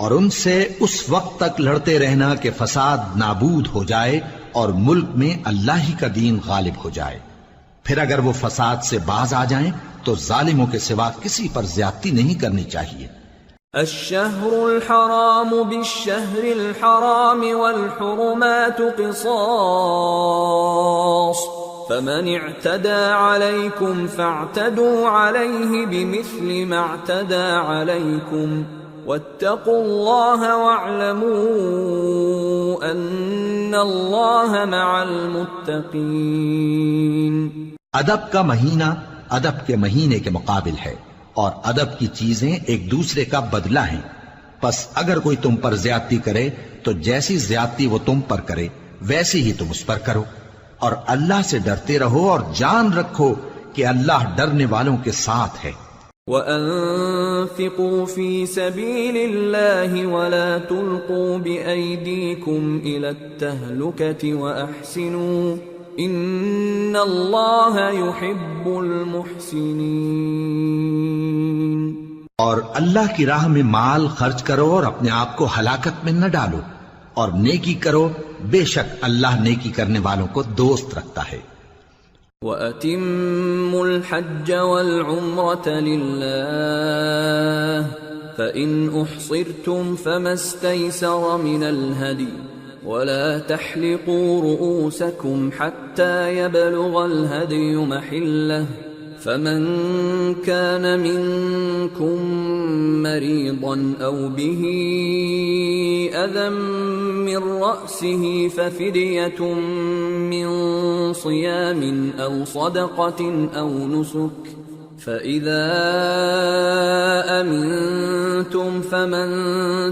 اور ان سے اس وقت تک لڑتے رہنا کہ فساد نابود ہو جائے اور ملک میں اللہ ہی کا دین غالب ہو جائے، پھر اگر وہ فساد سے باز آ جائیں تو ظالموں کے سوا کسی پر زیادتی نہیں کرنی چاہیے۔ الشهر الحرام بالشهر الحرام والحرمات قصاص فمن اعتدى عليكم فاعتدوا عليه بمثل ما اعتدى عليكم واتقوا الله واعلموا ان الله مع المتقين۔ ادب کا مہینہ ادب کے مہینے کے مقابل ہے، اور ادب کی چیزیں ایک دوسرے کا بدلہ ہیں، پس اگر کوئی تم پر زیادتی کرے تو جیسی زیادتی وہ تم پر کرے ویسی ہی تم اس پر کرو، اور اللہ سے ڈرتے رہو اور جان رکھو کہ اللہ ڈرنے والوں کے ساتھ ہے۔ وَأَنفِقُوا فِي سَبِيلِ اللَّهِ وَلَا تُلْقُوا بِأَيْدِيكُمْ إِلَى التَّهْلُكَةِ وَأَحْسِنُوا إِنَّ اللَّهَ يُحِبُّ الْمُحْسِنِينَ۔ اور اللہ کی راہ میں مال خرچ کرو اور اپنے آپ کو ہلاکت میں نہ ڈالو، اور نیکی کرو، بے شک اللہ نیکی کرنے والوں کو دوست رکھتا ہے۔ وَأَتِمُّوا الْحَجَّ وَالْعُمْرَةَ لِلَّهِ فَإِنْ أُحْصِرْتُمْ فَمَا اسْتَيْسَرَ مِنَ الْهَدْيِ ولا تحلقوا رؤوسكم حتى يبلغ الهدي محله فمن كان منكم مريضا أو به أذى من رأسه ففدية من صيام أو صدقة أو نسك فإذا أمنتم فمن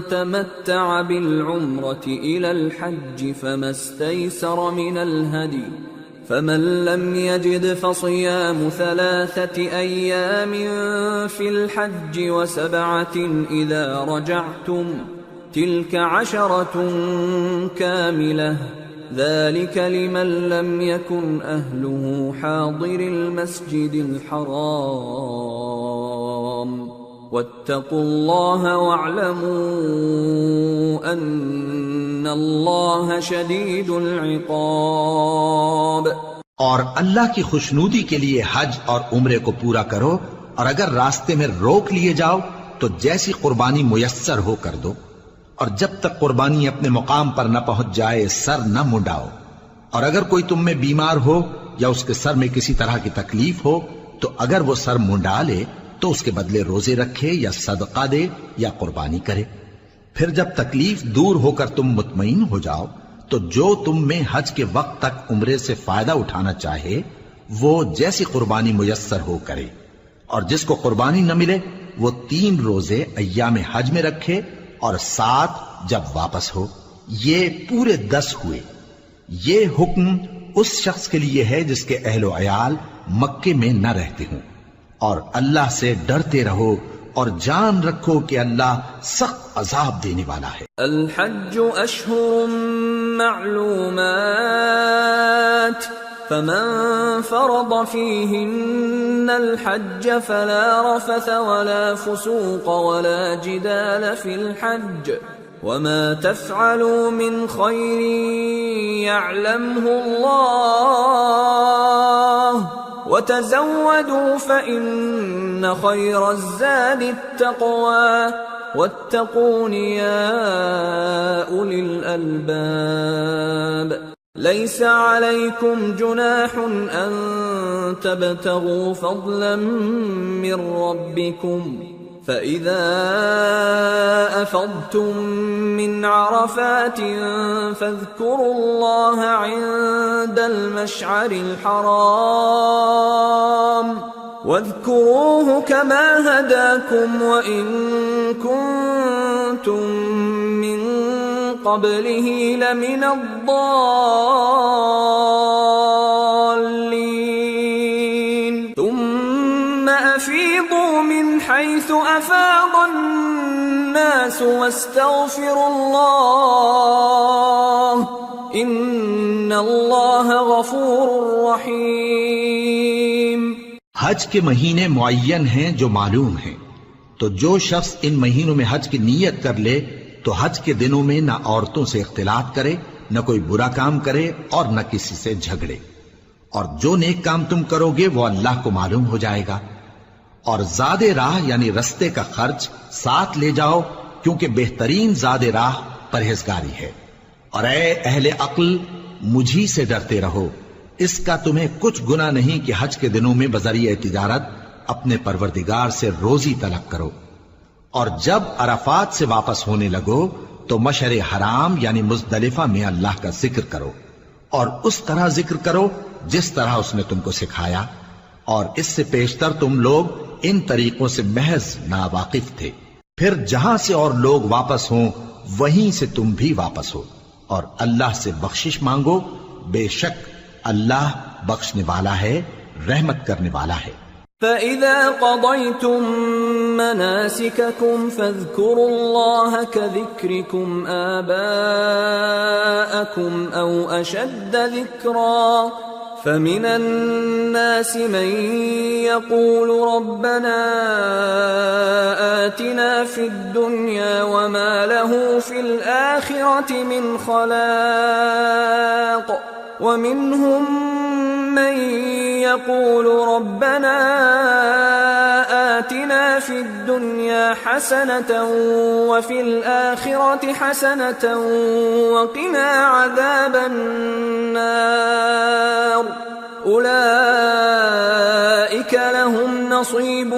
تمتع بالعمرة إلى الحج فما استيسر من الهدي فمن لم يجد فصيام 3 أيام في الحج و7 إذا رجعتم تلك 10 كاملة ذلك لمن لم يكن أهله حاضر المسجد الحرام واتقوا الله واعلموا أن الله شديد العقاب. اور اللہ کی خوشنودی کے لیے حج اور عمرے کو پورا کرو، اور اگر راستے میں روک لیے جاؤ تو جیسی قربانی میسر ہو کر دو، اور جب تک قربانی اپنے مقام پر نہ پہنچ جائے سر نہ منڈاؤ، اور اگر کوئی تم میں بیمار ہو یا اس کے سر میں کسی طرح کی تکلیف ہو تو اگر وہ سر منڈا لے تو اس کے بدلے روزے رکھے یا صدقہ دے یا قربانی کرے. پھر جب تکلیف دور ہو کر تم مطمئن ہو جاؤ تو جو تم میں حج کے وقت تک عمرے سے فائدہ اٹھانا چاہے وہ جیسی قربانی میسر ہو کرے، اور جس کو قربانی نہ ملے وہ 3 روزے ایام حج میں رکھے اور 7 جب واپس ہو. یہ پورے 10 ہوئے. یہ حکم اس شخص کے لیے ہے جس کے اہل و عیال مکے میں نہ رہتے ہوں. اور اللہ سے ڈرتے رہو اور جان رکھو کہ اللہ سخت عذاب دینے والا ہے. الحج اشہر معلومات فمن فرض فيهن الحج فلا رفث ولا فسوق ولا جدال في الحج وما تفعلوا من خير يعلمه الله وتزودوا فإن خير الزاد التقوى واتقون يا أولي الألباب. ليس عليكم جناح أن تبتغوا فضلا من ربكم فإذا أفضتم من عرفات فاذكروا الله عند المشعر الحرام واذكروه كما هداكم وإن كنتم من قبله لمن الضالين ثم أفيضوا من حيث أفاض الناس واستغفروا الله إن الله غفور رحيم. حج کے مہینے معین ہیں جو معلوم ہیں، تو جو شخص ان مہینوں میں حج کی نیت کر لے تو حج کے دنوں میں نہ عورتوں سے اختلاط کرے، نہ کوئی برا کام کرے اور نہ کسی سے جھگڑے، اور جو نیک کام تم کرو گے وہ اللہ کو معلوم ہو جائے گا. اور زاد راہ یعنی رستے کا خرچ ساتھ لے جاؤ کیونکہ بہترین زاد راہ پرہیزگاری ہے. اور اے اہل عقل مجھی سے ڈرتے رہو، اس کا تمہیں کچھ گناہ نہیں کہ حج کے دنوں میں بذریعہ تجارت اپنے پروردگار سے روزی طلب کرو. اور جب عرفات سے واپس ہونے لگو تو مشعر حرام یعنی مزدلفہ میں اللہ کا ذکر کرو، اور اس طرح ذکر کرو جس طرح اس نے تم کو سکھایا، اور اس سے پیشتر تم لوگ ان طریقوں سے محض ناواقف تھے. پھر جہاں سے اور لوگ واپس ہوں وہیں سے تم بھی واپس ہو، اور اللہ سے بخشش مانگو، بے شک اللہ بخشنے والا ہے، رحمت کرنے والا ہے. فَإِذَا قَضَيْتُم مَّنَاسِكَكُمْ فَاذْكُرُوا اللَّهَ كَذِكْرِكُمْ آبَاءَكُمْ أَوْ أَشَدَّ ذِكْرًا فَمِنَ النَّاسِ مَن يَقُولُ رَبَّنَا آتِنَا فِي الدُّنْيَا وَمَا لَهُ فِي الْآخِرَةِ مِنْ خَلَاقٍ وَمِنْهُم من يقول ربنا آتنا في الدنيا حسنة وفي الآخرة حسنة وقنا عذاب النار أولئك لهم نصيب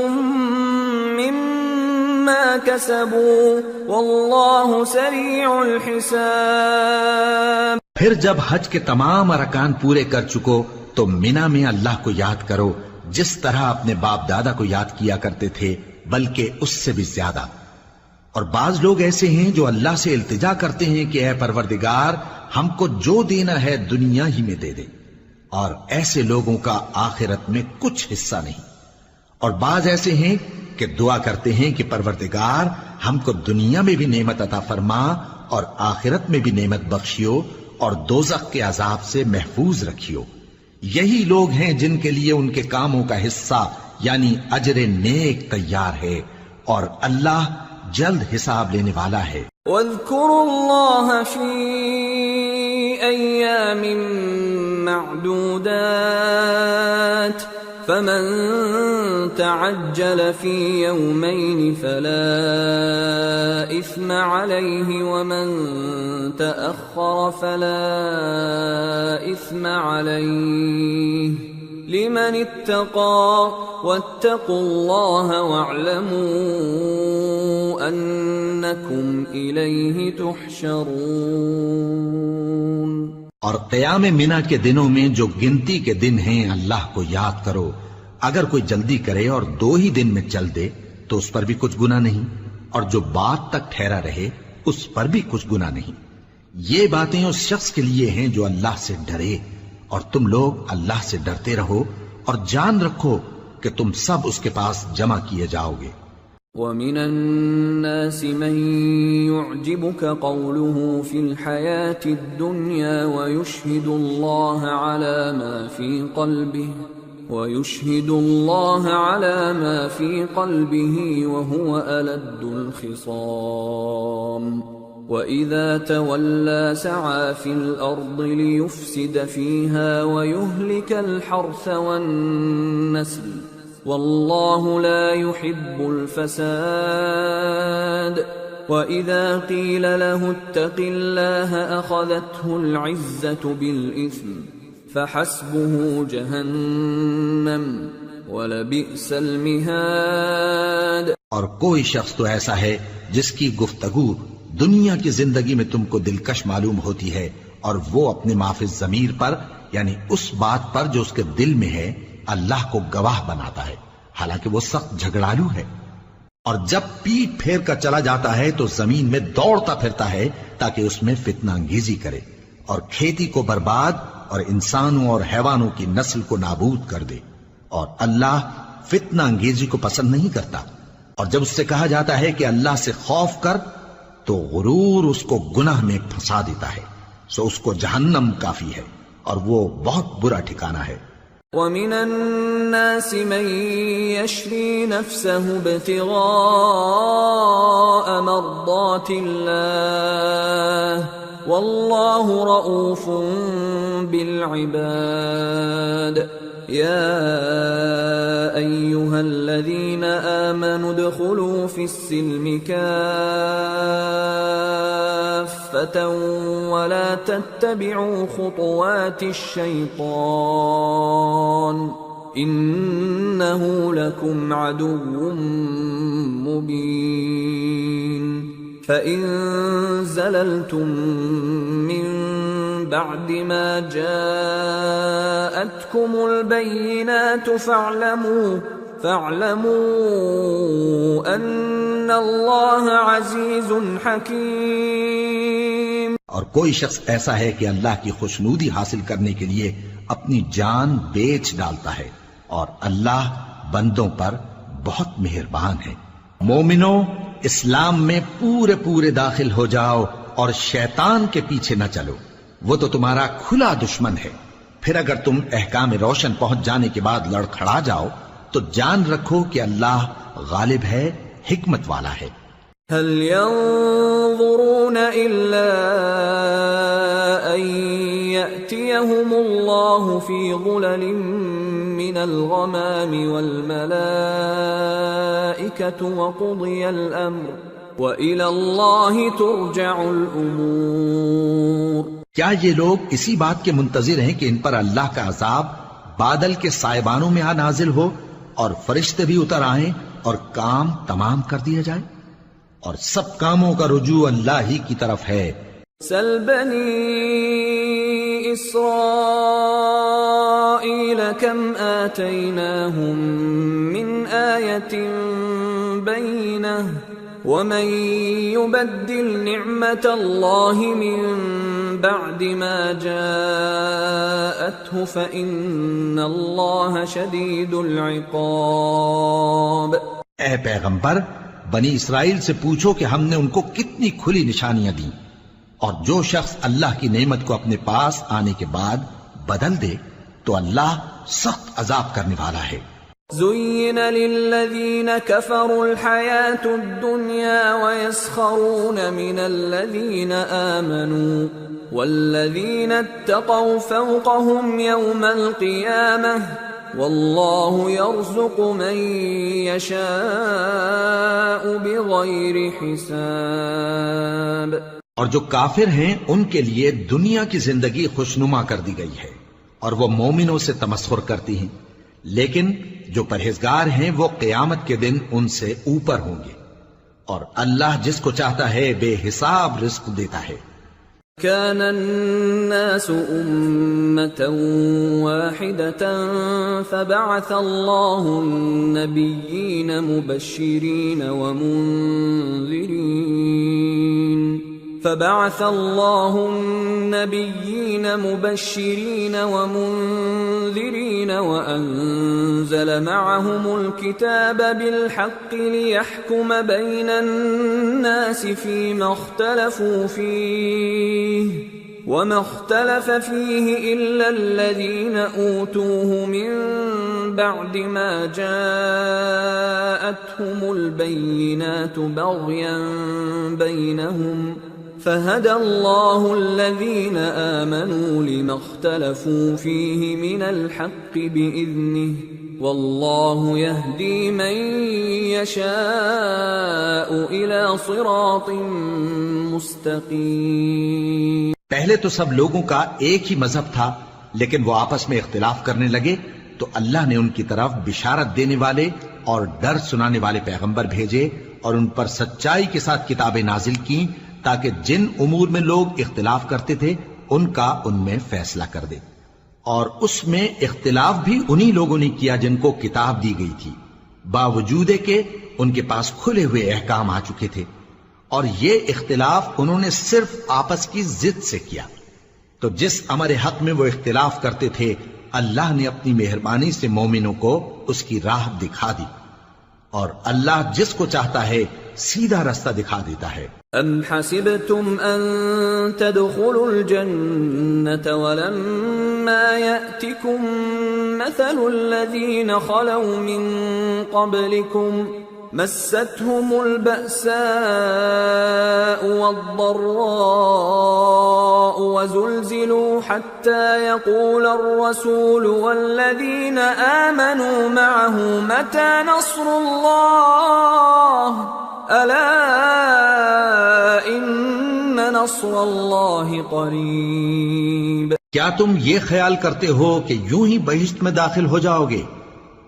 مما كسبوا والله سريع الحساب۔ پھر جب حج کے تمام ارکان پورے کر چکو تو مینا میں اللہ کو یاد کرو جس طرح اپنے باپ دادا کو یاد کیا کرتے تھے، بلکہ اس سے بھی زیادہ۔ اور بعض لوگ ایسے ہیں جو اللہ سے التجا کرتے ہیں کہ اے پروردگار ہم کو جو دینا ہے دنیا ہی میں دے دے، اور ایسے لوگوں کا آخرت میں کچھ حصہ نہیں۔ اور بعض ایسے ہیں کہ دعا کرتے ہیں کہ پروردگار ہم کو دنیا میں بھی نعمت عطا فرما اور آخرت میں بھی نعمت بخشیو اور دوزخ کے عذاب سے محفوظ رکھیو۔ یہی لوگ ہیں جن کے لیے ان کے کاموں کا حصہ یعنی اجر نیک تیار ہے، اور اللہ جلد حساب لینے والا ہے۔ واذكروا الله في أيام معدودات فمن تعجل في يومين فلا إثم عليه ومن تأخر فلا إثم عليه لمن اتقى واتقوا الله واعلموا أنكم إليه تحشرون۔ اور قیام منا کے دنوں میں جو گنتی کے دن ہیں اللہ کو یاد کرو، اگر کوئی جلدی کرے اور 2 ہی دن میں چل دے تو اس پر بھی کچھ گناہ نہیں، اور جو بات تک ٹھہرا رہے اس پر بھی کچھ گناہ نہیں۔ یہ باتیں اس شخص کے لیے ہیں جو اللہ سے ڈرے، اور تم لوگ اللہ سے ڈرتے رہو اور جان رکھو کہ تم سب اس کے پاس جمع کیے جاؤ گے۔ وَمِنَ النَّاسِ مَن يُعْجِبُكَ قَوْلُهُ فِي الْحَيَاةِ الدُّنْيَا وَيُشْهِدُ اللَّهَ عَلَى مَا فِي قَلْبِهِ وَهُوَ أَلَدُّ الْخِصَامِ وَإِذَا تَوَلَّى سَعَى فِي الْأَرْضِ لِيُفْسِدَ فِيهَا وَيُهْلِكَ الْحَرْثَ وَالنَّسْلَ وَاللَّهُ لَا يُحِبُّ الْفَسَادَ وَإِذَا قِيلَ لَهُ اتَّقِ اللَّهَ أَخَذَتْهُ الْعِزَّةُ بِالْإِثْمِ فَحَسْبُهُ جَهَنَّمُ وَلَبِئْسَ الْمِهَادُ۔ اور کوئی شخص تو ایسا ہے جس کی گفتگو دنیا کی زندگی میں تم کو دلکش معلوم ہوتی ہے، اور وہ اپنے معافی ضمیر پر یعنی اس بات پر جو اس کے دل میں ہے اللہ کو گواہ بناتا ہے، حالانکہ وہ سخت جھگڑالو ہے۔ اور جب پیٹ پھیر کر چلا جاتا ہے تو زمین میں دوڑتا پھرتا ہے تاکہ اس میں فتنہ انگیزی کرے اور کھیتی کو برباد اور انسانوں اور حیوانوں کی نسل کو نابود کر دے، اور اللہ فتنہ انگیزی کو پسند نہیں کرتا۔ اور جب اس سے کہا جاتا ہے کہ اللہ سے خوف کر تو غرور اس کو گناہ میں پھنسا دیتا ہے، سو اس کو جہنم کافی ہے اور وہ بہت برا ٹھکانہ ہے۔ وَمِنَ النَّاسِ مَن يَشْرِي نَفْسَهُ ابْتِغَاءَ مَرْضَاتِ اللَّهِ وَاللَّهُ رَءُوفٌ بِالْعِبَادِ۔ يَا أَيُّهَا الَّذِينَ آمَنُوا ادْخُلُوا فِي السِّلْمِ كَافَّةً وَلَا تَتَّبِعُوا خُطُوَاتِ الشَّيْطَانِ إِنَّهُ لَكُمْ عَدُوٌّ مُّبِينٌ۔ فَإِن زَلَلْتُم مِّن بَعْدِ مَا جَاءَتْكُمُ الْبَيِّنَاتُ فَاعْلَمُوا أَنَّ اللَّهَ عَزِيزٌ حَكِيمٌ۔ اور کوئی شخص ایسا ہے کہ اللہ کی خوشنودی حاصل کرنے کے لیے اپنی جان بیچ ڈالتا ہے، اور اللہ بندوں پر بہت مہربان ہے۔ مومنو، اسلام میں پورے پورے داخل ہو جاؤ اور شیطان کے پیچھے نہ چلو، وہ تو تمہارا کھلا دشمن ہے۔ پھر اگر تم احکام روشن پہنچ جانے کے بعد لڑکھڑا جاؤ تو جان رکھو کہ اللہ غالب ہے، حکمت والا ہے۔ هل ينظرون إلا أن يأتيهم الله في ظلل من الغمام والملائكة وقضي الأمر وإلى الله ترجع الأمور۔ کیا یہ لوگ اسی بات کے منتظر ہیں کہ ان پر اللہ کا عذاب بادل کے سائبانوں میں نازل ہو اور فرشتے بھی اتر آئیں اور کام تمام کر دیا جائے؟ اور سب کاموں کا رجوع اللہ ہی کی طرف ہے۔ سل بنی اسرائیل کم آتیناہم من آیت بینہ ومن يبدل نعمت اللہ من بعد ما جاءته فإن اللہ شدید العقاب۔ اے پیغمبر، بنی اسرائیل سے پوچھو کہ ہم نے ان کو کتنی کھلی نشانیاں دیں، اور جو شخص اللہ کی نعمت کو اپنے پاس آنے کے بعد بدل دے تو اللہ سخت عذاب کرنے والا ہے۔ زين للذين كفروا الحياة الدنيا ويسخرون من الذين آمنوا والذين اتقوا فوقهم يوم القيامة والله يرزق من يشاء بغير حساب۔ اور جو کافر ہیں ان کے لیے دنیا کی زندگی خوشنما کر دی گئی ہے اور وہ مومنوں سے تمسخر کرتی ہیں، لیکن جو پرہیزگار ہیں وہ قیامت کے دن ان سے اوپر ہوں گے، اور اللہ جس کو چاہتا ہے بے حساب رزق دیتا ہے۔ كان الناس أمة واحدة فبعث الله النبيين مبشرين ومنذرين وأنزل معهم الكتاب بالحق ليحكم بين الناس فيما اختلفوا فيه وما اختلف فيه إلا الذين أوتوه من بعد ما جاءتهم البينات بغيا بينهم فهدى الله الذين آمنوا لما اختلفوا فيه من الحق بإذنه والله يهدي من يشاء إلى صراط مستقيم۔ پہلے تو سب لوگوں کا ایک ہی مذہب تھا، لیکن وہ آپس میں اختلاف کرنے لگے تو اللہ نے ان کی طرف بشارت دینے والے اور ڈر سنانے والے پیغمبر بھیجے اور ان پر سچائی کے ساتھ کتابیں نازل کی تاکہ جن امور میں لوگ اختلاف کرتے تھے ان کا ان میں فیصلہ کر دے، اور اس میں اختلاف بھی انہی لوگوں نے کیا جن کو کتاب دی گئی تھی، باوجود کہ ان کے پاس کھلے ہوئے احکام آ چکے تھے، اور یہ اختلاف انہوں نے صرف آپس کی ضد سے کیا۔ تو جس امر حق میں وہ اختلاف کرتے تھے اللہ نے اپنی مہربانی سے مومنوں کو اس کی راہ دکھا دی، اور اللہ جس کو چاہتا ہے سیدھا راستہ دکھا دیتا ہے۔ ام حسبتم ان تدخلوا الجنة ولما يأتكم مثل الذين خلوا من قبلكم مستهم البأساء والضراء وزلزلوا حتى يقول الرسول والذين آمنوا معه متى نصر الله ألا إن نصر الله قريب۔ کیا تم یہ خیال کرتے ہو کہ یوں ہی بہشت میں داخل ہو جاؤ گے،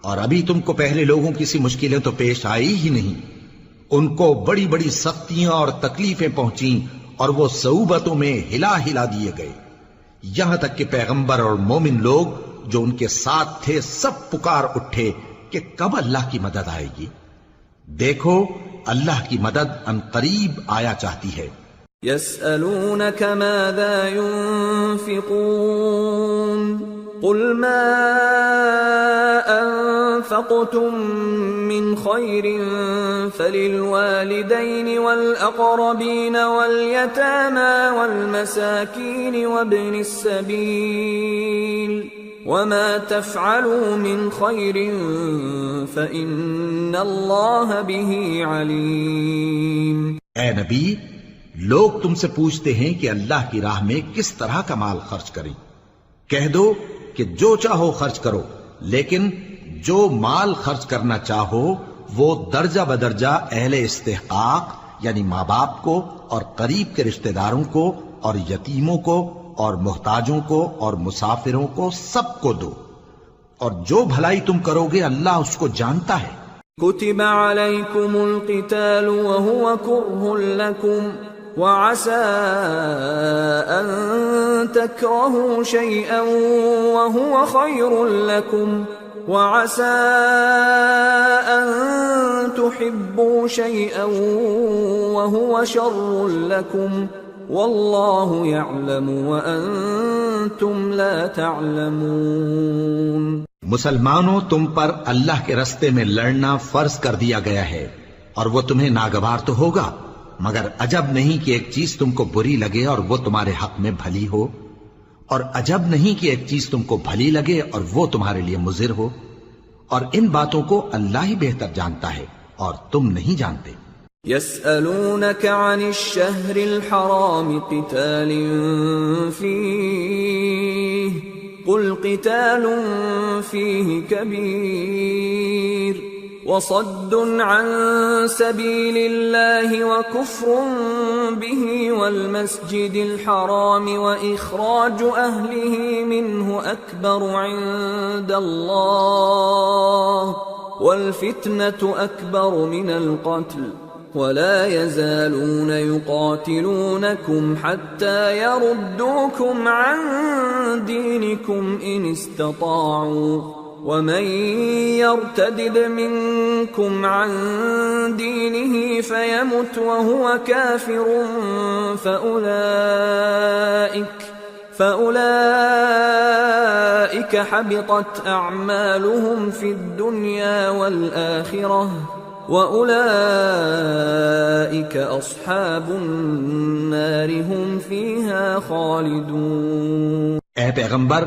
اور ابھی تم کو پہلے لوگوں کی سی مشکلیں تو پیش آئی ہی نہیں، ان کو بڑی بڑی سختیاں اور تکلیفیں پہنچیں اور وہ صعوبتوں میں ہلا ہلا دیے گئے، یہاں تک کہ پیغمبر اور مومن لوگ جو ان کے ساتھ تھے سب پکار اٹھے کہ کب اللہ کی مدد آئے گی۔ دیکھو اللہ کی مدد ان قریب آیا چاہتی ہے۔ يسألونك ماذا ينفقون قل ما أنفقتم من خير فللوالدين والأقربين واليتامى والمساكين وابن السبيل وما تفعلوا من خير فإن الله به عليم۔ اے نبی، لوگ تم سے پوچھتے ہیں کہ اللہ کی راہ میں کس طرح کا مال خرچ کریں، کہہ دو کہ جو چاہو خرچ کرو، لیکن جو مال خرچ کرنا چاہو وہ درجہ بدرجہ اہل استحقاق یعنی ماں باپ کو اور قریب کے رشتہ داروں کو اور یتیموں کو اور محتاجوں کو اور مسافروں کو سب کو دو، اور جو بھلائی تم کرو گے اللہ اس کو جانتا ہے۔ كتب عليكم القتال وهو كره لكم وعسى أن تكرهوا شيئا وهو خير لكم وعسى أن تحبوا شيئا وهو شر لكم والله يعلم وأنتم لا تعلمون۔ مسلمانوں، تم پر اللہ کے رستے میں لڑنا فرض کر دیا گیا ہے، اور وہ تمہیں ناگوار تو ہوگا، مگر عجب نہیں کہ ایک چیز تم کو بری لگے اور وہ تمہارے حق میں بھلی ہو، اور عجب نہیں کہ ایک چیز تم کو بھلی لگے اور وہ تمہارے لیے مضر ہو، اور ان باتوں کو اللہ ہی بہتر جانتا ہے اور تم نہیں جانتے۔ يسألونك عن الشهر الحرام قتال فيه قل قتال فيه كبير وصد عن سبيل الله وكفر به والمسجد الحرام وإخراج أهله منه أكبر عند الله والفتنة أكبر من القتل ولا يزالون يقاتلونكم حتى يردوكم عن دينكم إن استطاعوا ومن يرتدد منكم عن دينه فيمت وهو كافر فأولئك حبطت أعمالهم في الدنيا والآخرة وَأُولَئِكَ أَصْحَابُ النَّارِ هُمْ فِيهَا خَالِدُونَ۔ اے پیغمبر،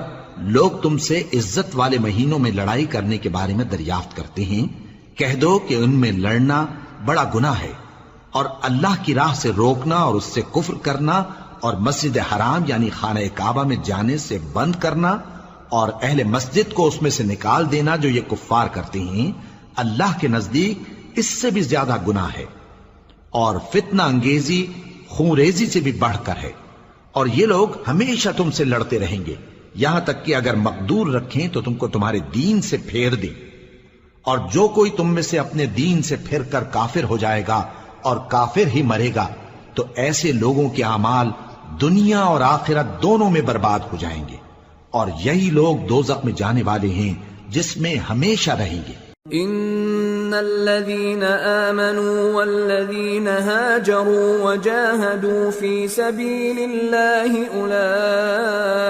لوگ تم سے عزت والے مہینوں میں لڑائی کرنے کے بارے میں دریافت کرتے ہیں، کہہ دو کہ ان میں لڑنا بڑا گناہ ہے، اور اللہ کی راہ سے روکنا اور اس سے کفر کرنا اور مسجد حرام یعنی خانہ کعبہ میں جانے سے بند کرنا اور اہل مسجد کو اس میں سے نکال دینا جو یہ کفار کرتے ہیں، اللہ کے نزدیک اس سے بھی زیادہ گناہ ہے، اور فتنہ انگیزی خونریزی سے بھی بڑھ کر ہے، اور یہ لوگ ہمیشہ تم سے لڑتے رہیں گے یہاں تک کہ اگر مقدور رکھیں تو تم کو تمہارے دین سے پھیر دیں، اور جو کوئی تم میں سے اپنے دین سے پھر کر کافر ہو جائے گا اور کافر ہی مرے گا تو ایسے لوگوں کے اعمال دنیا اور آخرت دونوں میں برباد ہو جائیں گے، اور یہی لوگ دوزخ میں جانے والے ہیں جس میں ہمیشہ رہیں گے۔ ان الذين آمنوا والذين هاجروا وجاهدوا في سبيل الله اولئك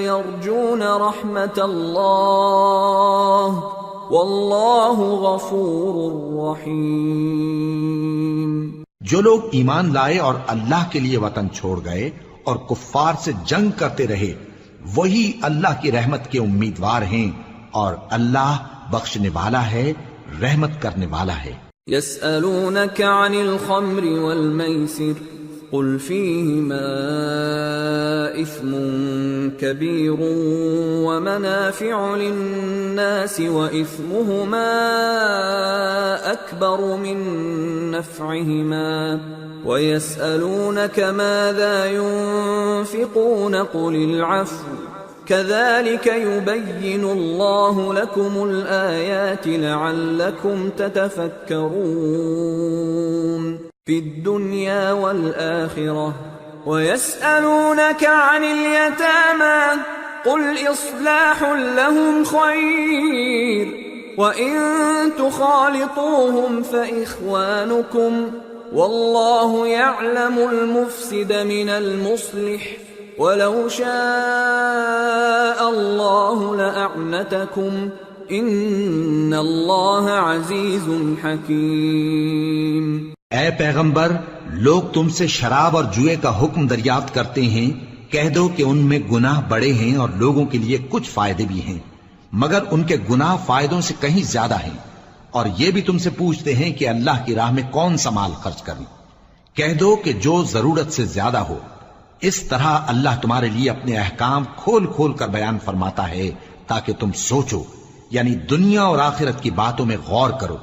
يرجون رحمة الله والله غفور رحيم۔ جو لوگ ایمان لائے اور اللہ کے لیے وطن چھوڑ گئے اور کفار سے جنگ کرتے رہے وہی اللہ کی رحمت کے امیدوار ہیں، اور اللہ بخشنے والا ہے، رحمت کرنے والا ہے۔ يسألونك عن الخمر والميسر قل فيهما إثم كبير ومنافع للناس وإثمهما أكبر من نفعهما ويسألونك ماذا ينفقون قل العفو كذلك يبين الله لكم الآيات لعلكم تتفكرون في الدنيا والآخرة ويسألونك عن اليتامى قل إصلاح لهم خير وإن تخالطوهم فإخوانكم والله يعلم المفسد من المصلح وَلَوْ شَاءَ اللَّهُ لَأَعْنَتَكُمْ إِنَّ اللَّهَ عَزِيزٌ حَكِيمٌ۔ اے پیغمبر، لوگ تم سے شراب اور جوئے کا حکم دریافت کرتے ہیں، کہہ دو کہ ان میں گناہ بڑے ہیں اور لوگوں کے لیے کچھ فائدے بھی ہیں، مگر ان کے گناہ فائدوں سے کہیں زیادہ ہیں، اور یہ بھی تم سے پوچھتے ہیں کہ اللہ کی راہ میں کون سا مال خرچ کریں، کہہ دو کہ جو ضرورت سے زیادہ ہو، اس طرح اللہ تمہارے لیے اپنے احکام کھول کھول کر بیان فرماتا ہے تاکہ تم سوچو، یعنی دنیا اور آخرت کی باتوں میں غور کرو۔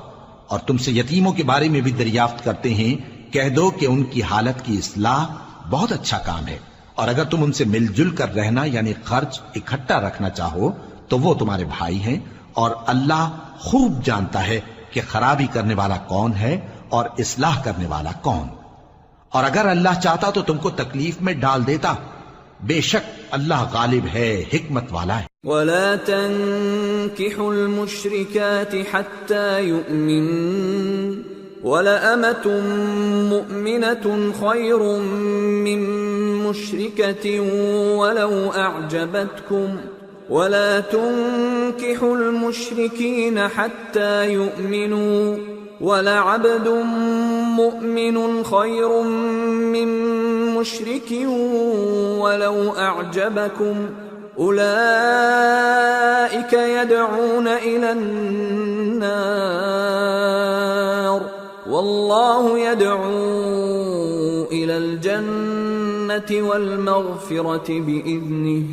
اور تم سے یتیموں کے بارے میں بھی دریافت کرتے ہیں، کہہ دو کہ ان کی حالت کی اصلاح بہت اچھا کام ہے، اور اگر تم ان سے مل جل کر رہنا یعنی خرچ اکٹھا رکھنا چاہو تو وہ تمہارے بھائی ہیں، اور اللہ خوب جانتا ہے کہ خرابی کرنے والا کون ہے اور اصلاح کرنے والا کون۔ اور اگر اللہ چاہتا تو تم کو تکلیف میں ڈال دیتا، بے شک اللہ غالب ہے، حکمت والا ہے۔ ولا تنكحوا المشركات حتى يؤمنن ولأمة مؤمنة خير من مشركة ولو أعجبتكم ولا تنكحوا المشركين حتى يؤمنوا ولعبد مؤمن خير من مشرك ولو أعجبكم أولئك يدعون إلى النار والله يدعو إلى الجنة والمغفرة بإذنه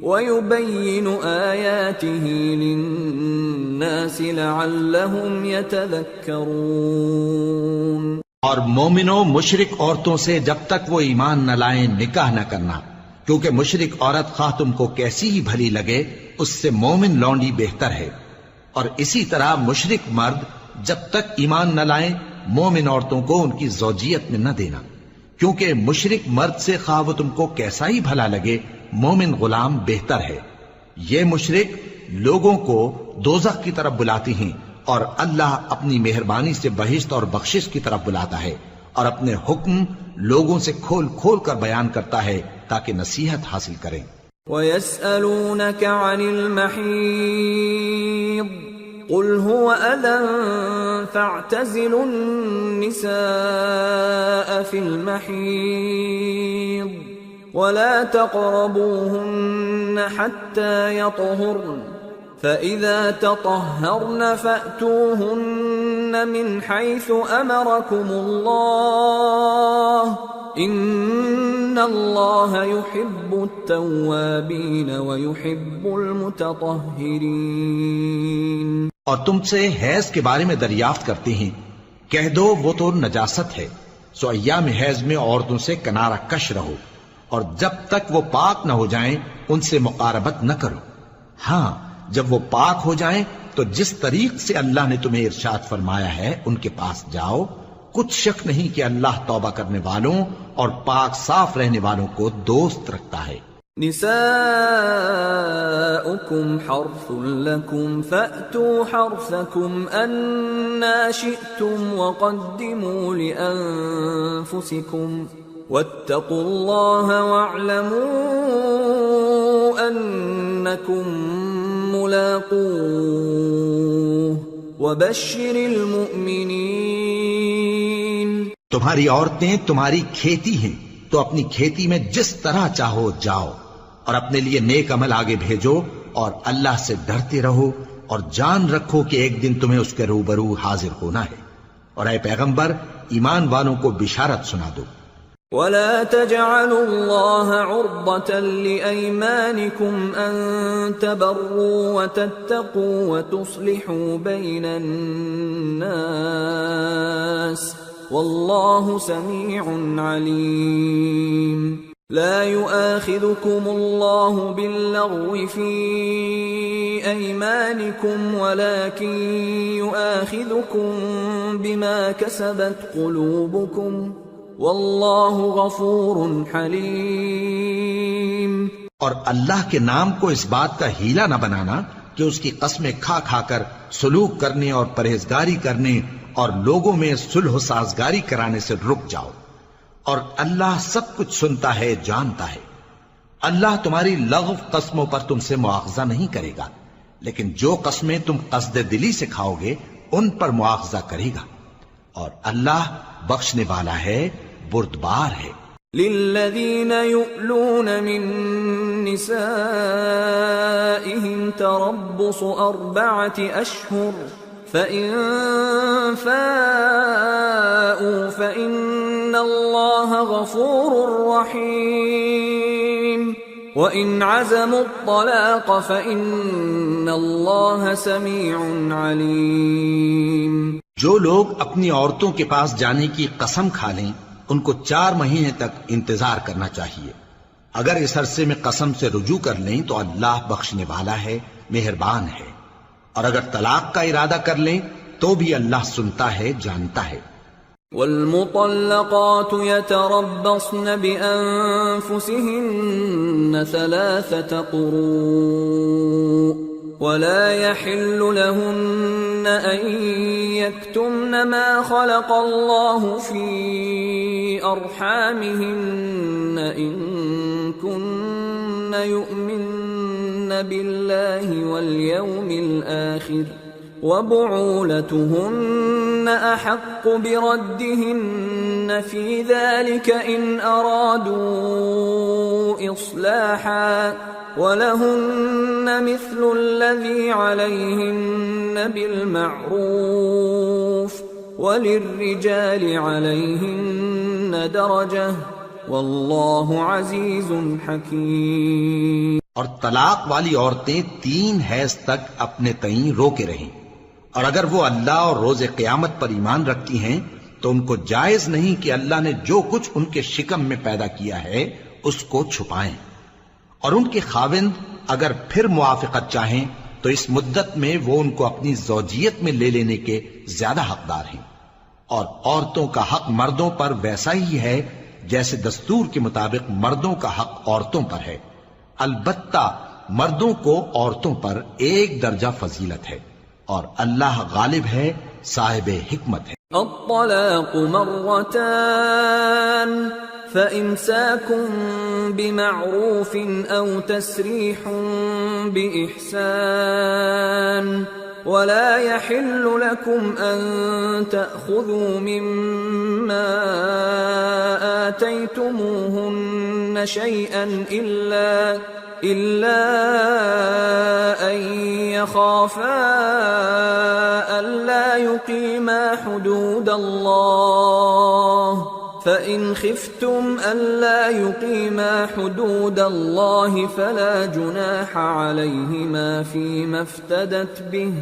ويبين آياته للناس لعلهم يتذكرون۔ اور مومنوں مشرک عورتوں سے جب تک وہ ایمان نہ لائیں نکاح نہ کرنا، کیونکہ مشرک عورت خواہ تم کو کیسی ہی بھلی لگے اس سے مومن لونڈی بہتر ہے۔ اور اسی طرح مشرک مرد جب تک ایمان نہ لائیں مومن عورتوں کو ان کی زوجیت میں نہ دینا، کیونکہ مشرک مرد سے خواہ وہ تم کو کیسا ہی بھلا لگے مومن غلام بہتر ہے۔ یہ مشرک لوگوں کو دوزخ کی طرف بلاتی ہیں، اور اللہ اپنی مہربانی سے بہشت اور بخشش کی طرف بلاتا ہے، اور اپنے حکم لوگوں سے کھول کھول کر بیان کرتا ہے تاکہ نصیحت حاصل کریں۔ وَيَسْأَلُونَكَ عَنِ الْمَحِيضِ قُلْ هُوَ أَذًى فَاعْتَزِلُوا النِّسَاءَ فِي الْمَحِيضِ وَلَا تَقْرَبُوهُنَّ حَتَّى يَطْهُرْنَ فَإِذَا تَطَهَّرْنَ فَأْتُوهُنَّ مِنْ حَيْثُ أَمَرَكُمُ اللَّهُ إِنَّ اللَّهَ يُحِبُّ التَّوَّابِينَ وَيُحِبُّ الْمُتَطَهِّرِينَ۔ اور تم سے حیض کے بارے میں دریافت کرتے ہیں، کہہ دو وہ تو نجاست ہے، سو ایام حیض میں عورتوں سے کنارہ کش رہو، اور جب تک وہ پاک نہ ہو جائیں ان سے مقاربت نہ کرو۔ ہاں جب وہ پاک ہو جائیں تو جس طریق سے اللہ نے تمہیں ارشاد فرمایا ہے ان کے پاس جاؤ، کچھ شک نہیں کہ اللہ توبہ کرنے والوں اور پاک صاف رہنے والوں کو دوست رکھتا ہے۔ نساؤكم حرث لكم فأتوا حرثكم أنا شئتم وقدموا لأنفسكم واتقوا الله واعلموا أنكم ملاقوه وبشر المؤمنين۔ تمہاری عورتیں تمہاری کھیتی ہیں تو اپنی کھیتی میں جس طرح چاہو جاؤ، اور اپنے لیے نیک عمل آگے بھیجو، اور اللہ سے ڈرتے رہو، اور جان رکھو کہ ایک دن تمہیں اس کے روبرو حاضر ہونا ہے۔ اور اے پیغمبر ایمان والوں کو بشارت سنا دو۔ وَلَا تَجْعَلُوا اللَّهَ عُرْضَةً لِأَيْمَانِكُمْ أَن تَبَرُّوا وَتَتَّقُوا وَتُصْلِحُوا بَيْنَ النَّاسِ وَاللَّهُ سَمِيعٌ عَلِيمٌ۔ لا يؤاخذكم الله باللغو في أيمانكم ولكن يؤاخذكم بما كسبت قلوبكم والله غفور حليم۔ اور اللہ کے نام کو اس بات کا ہیلا نہ بنانا کہ اس کی قسمیں کھا کھا کر سلوک کرنے اور پرہیزگاری کرنے اور لوگوں میں صلح و سازگاری کرانے سے رک جاؤ، اور اللہ سب کچھ سنتا ہے، جانتا ہے۔ اللہ تمہاری لغو قسموں پر تم سے مواخذہ نہیں کرے گا، لیکن جو قسمیں تم قصد دلی سے کھاؤ گے ان پر مواخذہ کرے گا، اور اللہ بخشنے والا ہے، بردبار ہے۔ للذين يؤلون من نسائهم تربص 4 أشهر فإن فاءوا فإن إن الله غفور رحيم وإن عزموا الطلاق فإن الله سميع عليم۔ جو لوگ اپنی عورتوں کے پاس جانے کی قسم کھا لیں ان کو 4 مہینے تک انتظار کرنا چاہیے۔ اگر اس عرصے میں قسم سے رجوع کر لیں تو اللہ بخشنے والا ہے، مہربان ہے، اور اگر طلاق کا ارادہ کر لیں تو بھی اللہ سنتا ہے، جانتا ہے۔ والمطلقات يتربصن بأنفسهن 3 قروء ولا يحل لهن أن يكتمن ما خلق الله في أرحامهن إن كن يؤمن بالله واليوم الآخر وبعولتهن أحق بردهن في ذلك إن أرادوا إصلاحا ولهن مثل الذي عليهن بالمعروف وللرجال عليهن درجة والله عزيز حكيم۔ اور طلاق والی عورتیں 3 حیض تک اپنے تئیں روکے رہیں، اور اگر وہ اللہ اور روز قیامت پر ایمان رکھتی ہیں تو ان کو جائز نہیں کہ اللہ نے جو کچھ ان کے شکم میں پیدا کیا ہے اس کو چھپائیں، اور ان کے خاوند اگر پھر موافقت چاہیں تو اس مدت میں وہ ان کو اپنی زوجیت میں لے لینے کے زیادہ حقدار ہیں، اور عورتوں کا حق مردوں پر ویسا ہی ہے جیسے دستور کے مطابق مردوں کا حق عورتوں پر ہے، البتہ مردوں کو عورتوں پر 1 درجہ فضیلت ہے، اور اللہ غالب ہے، صاحب حکمت ہے۔ الطلاق مرتان فإمساكم بمعروف أو تسريح بإحسان ولا يحل لكم أن تأخذوا مما آتيتموهن شيئا إلا أن يخافا ألا يقيما حدود الله فإن خفتم ألا يقيما حدود الله فلا جناح عليهما فيما افتدت به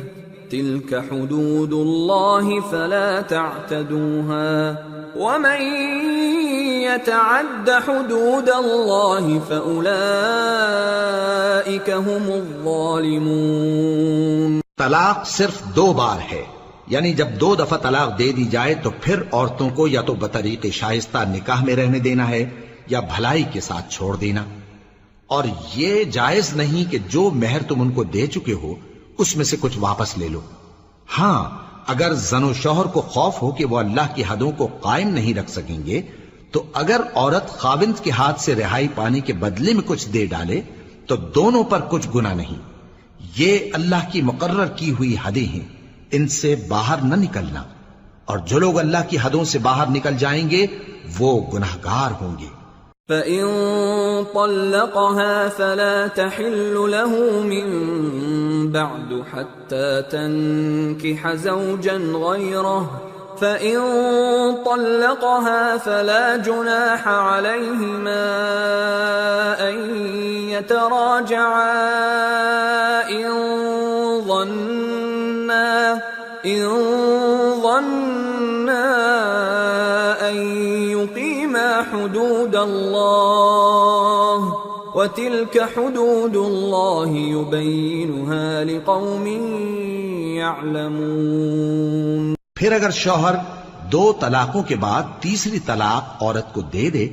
تلك حدود الله فلا تعتدوها ومن يتعد حدود الله فأولئك هم الظالمون۔ طلاق صرف 2 بار ہے، یعنی جب 2 دفعہ طلاق دے دی جائے تو پھر عورتوں کو یا تو بطریق شائستہ نکاح میں رہنے دینا ہے یا بھلائی کے ساتھ چھوڑ دینا، اور یہ جائز نہیں کہ جو مہر تم ان کو دے چکے ہو اس میں سے کچھ واپس لے لو۔ ہاں اگر زن و شوہر کو خوف ہو کہ وہ اللہ کی حدوں کو قائم نہیں رکھ سکیں گے تو اگر عورت خاوند کے ہاتھ سے رہائی پانے کے بدلے میں کچھ دے ڈالے تو دونوں پر کچھ گناہ نہیں۔ یہ اللہ کی مقرر کی ہوئی حدیں ہیں، ان سے باہر نہ نکلنا، اور جو لوگ اللہ کی حدوں سے باہر نکل جائیں گے وہ گناہگار ہوں گے۔ فَإِن طَلَّقَهَا فَلَا تَحِلُّ لَهُ مِن بَعْدُ حَتَّى تَنكِحَ زَوْجًا غَيْرَهُ فَإِن طَلَّقَهَا فَلَا جُنَاحَ عَلَيْهِمَا أَن يَتَرَاجَعَا إِن ظَنَّا أَن يُقِيمَا حُدُودَ اللَّهِ وَتِلْكَ حُدُودُ اللَّهِ يُبَيِّنُهَا لِقَوْمٍ يَعْلَمُونَ۔ پھر اگر شوہر 2 طلاقوں کے بعد تیسری طلاق عورت کو دے دے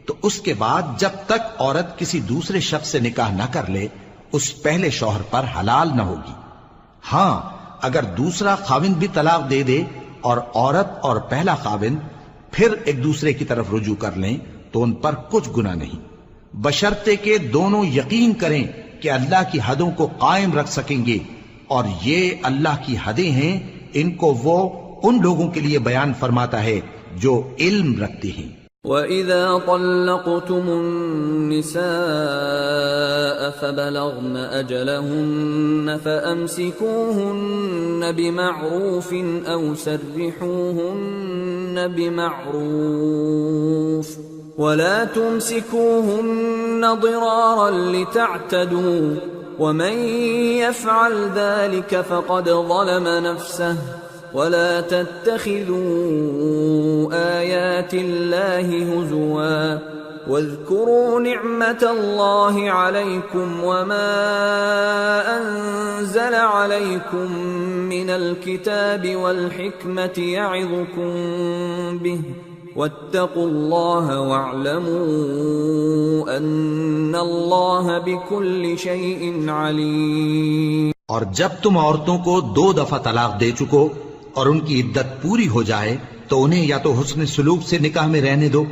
تو اس کے بعد جب تک عورت کسی دوسرے شخص سے نکاح نہ کر لے اس پہلے شوہر پر حلال نہ ہوگی۔ ہاں اگر دوسرا خاوند بھی طلاق دے دے اور عورت اور پہلا خاوند پھر ایک دوسرے کی طرف رجوع کر لیں تو ان پر کچھ گناہ نہیں، بشرطے کہ دونوں یقین کریں کہ اللہ کی حدوں کو قائم رکھ سکیں گے، اور یہ اللہ کی حدیں ہیں، ان کو وہ ان لوگوں کے لیے بیان فرماتا ہے جو علم رکھتے ہیں۔ وَإِذَا طَلَّقْتُمُ النِّسَاءَ فَبَلَغْنَ أَجَلَهُنَّ فَأَمْسِكُوهُنَّ بِمَعْرُوفٍ أَوْ سَرِّحُوهُنَّ بِمَعْرُوفٍ وَلَا تُمْسِكُوهُنَّ ضِرَارًا لِتَعْتَدُوا وَمَنْ يَفْعَلْ ذَلِكَ فَقَدْ ظَلَمَ نَفْسَهُ ولا تتخذوا آيات الله هزوا واذكروا نعمة الله عليكم وما أنزل عليكم من الكتاب والحكمة يعظكم به واتقوا الله واعلموا أن الله بكل شيء عليم. اور جب تم عورتوں کو 2 دفعہ طلاق دے چکو اور ان کی عدت پوری ہو جائے تو انہیں یا تو حسن سلوک سے نکاح میں رہنے دو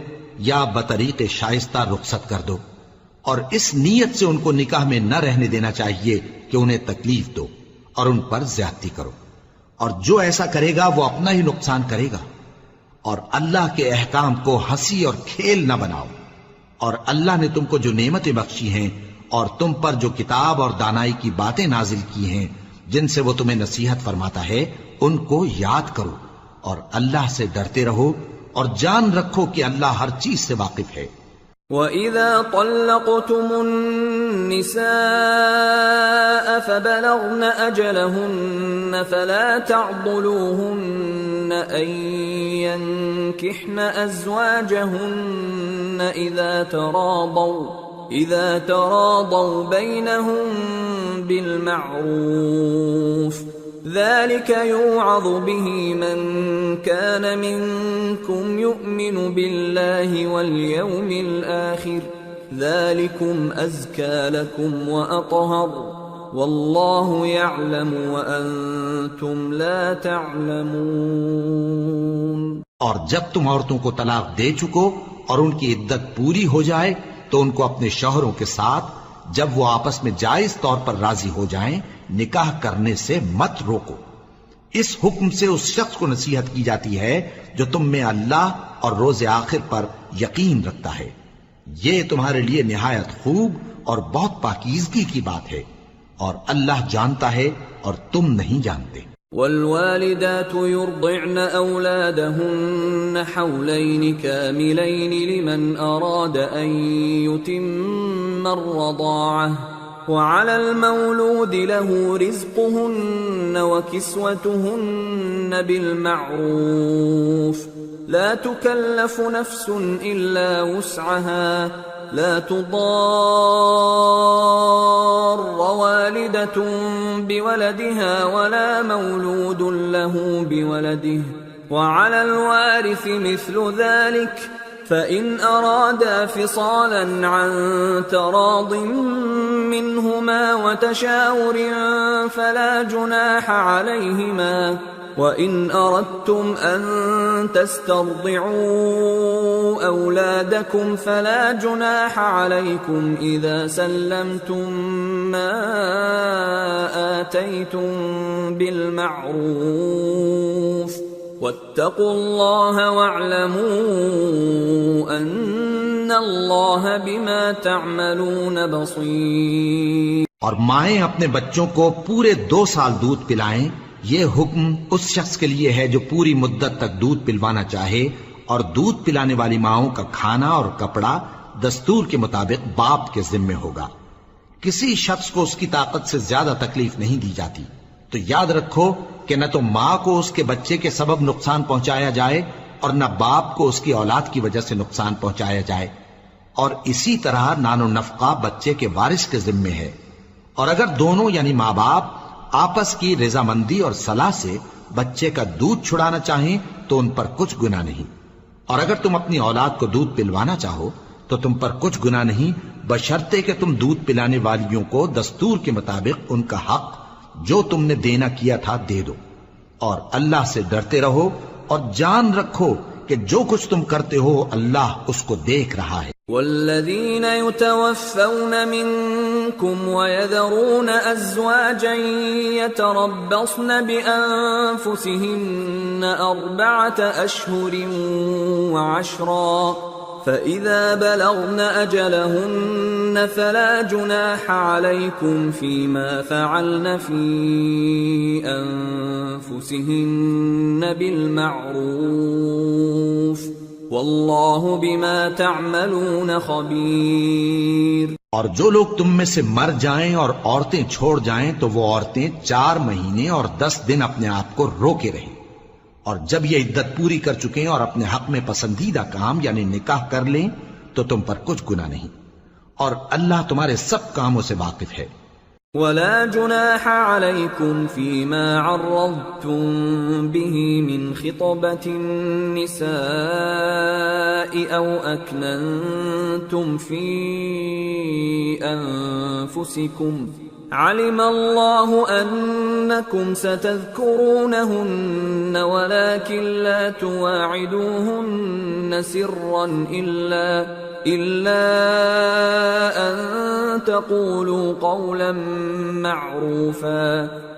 یا بطریق شائستہ رخصت کر دو، اور اس نیت سے ان کو نکاح میں نہ رہنے دینا چاہیے کہ انہیں تکلیف دو اور ان پر زیادتی کرو، اور جو ایسا کرے گا وہ اپنا ہی نقصان کرے گا. اور اللہ کے احکام کو ہنسی اور کھیل نہ بناؤ، اور اللہ نے تم کو جو نعمتیں بخشی ہیں اور تم پر جو کتاب اور دانائی کی باتیں نازل کی ہیں جن سے وہ تمہیں نصیحت فرماتا ہے ان کو یاد کرو، اور اللہ سے ڈرتے رہو اور جان رکھو کہ اللہ ہر چیز سے واقف ہے. وَإِذَا طَلَّقْتُمُ النِّسَاءَ فَبَلَغْنَ أَجَلَهُنَّ فَلَا تَعْضُلُوهُنَّ أَن يَنكِحْنَ أَزْوَاجَهُنَّ إِذَا تَرَاضَوْا بَيْنَهُم بِالْمَعْرُوفِ ذَلِكَ يُوعَظُ بِهِ مَن كَانَ مِنكُمْ يُؤْمِنُ بِاللَّهِ وَالْيَوْمِ الْآخِرِ ذَلِكُمْ أَزْكَى لَكُمْ وَأَطْهَرُ وَاللَّهُ يَعْلَمُ وَأَنْتُمْ لَا تَعْلَمُونَ. اور جب تم عورتوں کو طلاق دے چکو اور ان کی عدت پوری ہو جائے تو ان کو اپنے شوہروں کے ساتھ جب وہ آپس میں جائز طور پر راضی ہو جائیں نکاح کرنے سے مت روکو. اس حکم سے اس شخص کو نصیحت کی جاتی ہے جو تم میں اللہ اور روز آخر پر یقین رکھتا ہے. یہ تمہارے لیے نہایت خوب اور بہت پاکیزگی کی بات ہے، اور اللہ جانتا ہے اور تم نہیں جانتے. والوالدات يرضعن أولادهن حولين كاملين لمن أراد أن يتم الرضاعة وعلى المولود له رزقهن وكسوتهن بالمعروف لا تكلف نفس إلا وسعها لا تضار والدة بولدها ولا مولود له بولده وعلى الوارث مثل ذلك فإن أرادا فصالا عن تراض منهما وتشاور فلا جناح عليهما وَإِنْ أَرَدْتُمْ أَن تَسْتَرْضِعُوا أَوْلَادَكُمْ فَلَا جُنَاحَ عَلَيْكُمْ إِذَا سَلَّمْتُم مَّا آتَيْتُم بِالْمَعْرُوفِ وَاتَّقُوا اللَّهَ وَاعْلَمُوا أَنَّ اللَّهَ بِمَا تَعْمَلُونَ بَصِيرٌ. اور مائیں اپنے بچوں کو پورے 2 سال دودھ پلائیں. یہ حکم اس شخص کے لیے ہے جو پوری مدت تک دودھ پلوانا چاہے، اور دودھ پلانے والی ماؤں کا کھانا اور کپڑا دستور کے مطابق باپ کے ذمے ہوگا. کسی شخص کو اس کی طاقت سے زیادہ تکلیف نہیں دی جاتی. تو یاد رکھو کہ نہ تو ماں کو اس کے بچے کے سبب نقصان پہنچایا جائے اور نہ باپ کو اس کی اولاد کی وجہ سے نقصان پہنچایا جائے. اور اسی طرح نان و نفقہ بچے کے وارث کے ذمے ہے. اور اگر دونوں یعنی ماں باپ آپس کی رضامندی اور صلاح سے بچے کا دودھ چھڑانا چاہیں تو ان پر کچھ گناہ نہیں. اور اگر تم اپنی اولاد کو دودھ پلوانا چاہو تو تم پر کچھ گناہ نہیں، بشرطے کہ تم دودھ پلانے والیوں کو دستور کے مطابق ان کا حق جو تم نے دینا کیا تھا دے دو. اور اللہ سے ڈرتے رہو اور جان رکھو کہ جو کچھ تم کرتے ہو اللہ اس کو دیکھ رہا ہے. والذین یتوفون منکم ویذرون ازواجا یتربصن بانفسهن 4 اشہر وعشرا فإذا بلغن أجلهن فلا جناح عليكم فيما فعلن في أنفسهن بالمعروف والله بما تعملون خبير۔ اور جو لوگ تم میں سے مر جائیں اور عورتیں چھوڑ جائیں تو وہ عورتیں 4 مہینے اور 10 دن اپنے آپ کو روکے رہیں، اور جب یہ عدت پوری کر چکیں اور اپنے حق میں پسندیدہ کام یعنی نکاح کر لیں تو تم پر کچھ گناہ نہیں، اور اللہ تمہارے سب کاموں سے واقف ہے۔ ولا جناح عليكم فيما عرضتم به من خطبة النساء أو أكننتم في أنفسكم علم الله أنكم ستذكرونهن ولكن لا تواعدوهن سرا إلا أن تقولوا قولا معروفا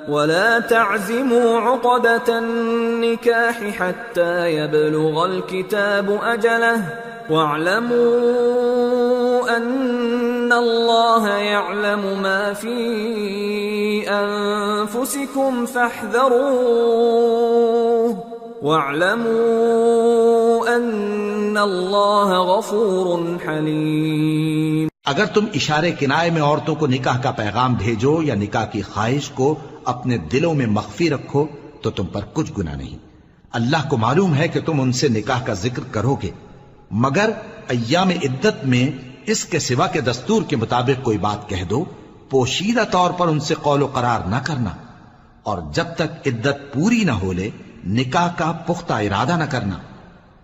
ولا تعزموا عقدة النكاح حتى يبلغ الكتاب أجله واعلموا أن الله يعلم ما في أنفسكم فاحذروه واعلموا أن الله غفور حليم۔ اگر تم اشارے کنائے میں عورتوں کو نکاح کا پیغام بھیجو یا نکاح کی خواہش کو اپنے دلوں میں مخفی رکھو تو تم پر کچھ گناہ نہیں۔ اللہ کو معلوم ہے کہ تم ان سے نکاح کا ذکر کرو گے، مگر ایام عدت میں اس کے سوا کے دستور کے مطابق کوئی بات کہہ دو، پوشیدہ طور پر ان سے قول و قرار نہ کرنا، اور جب تک عدت پوری نہ ہو لے نکاح کا پختہ ارادہ نہ کرنا،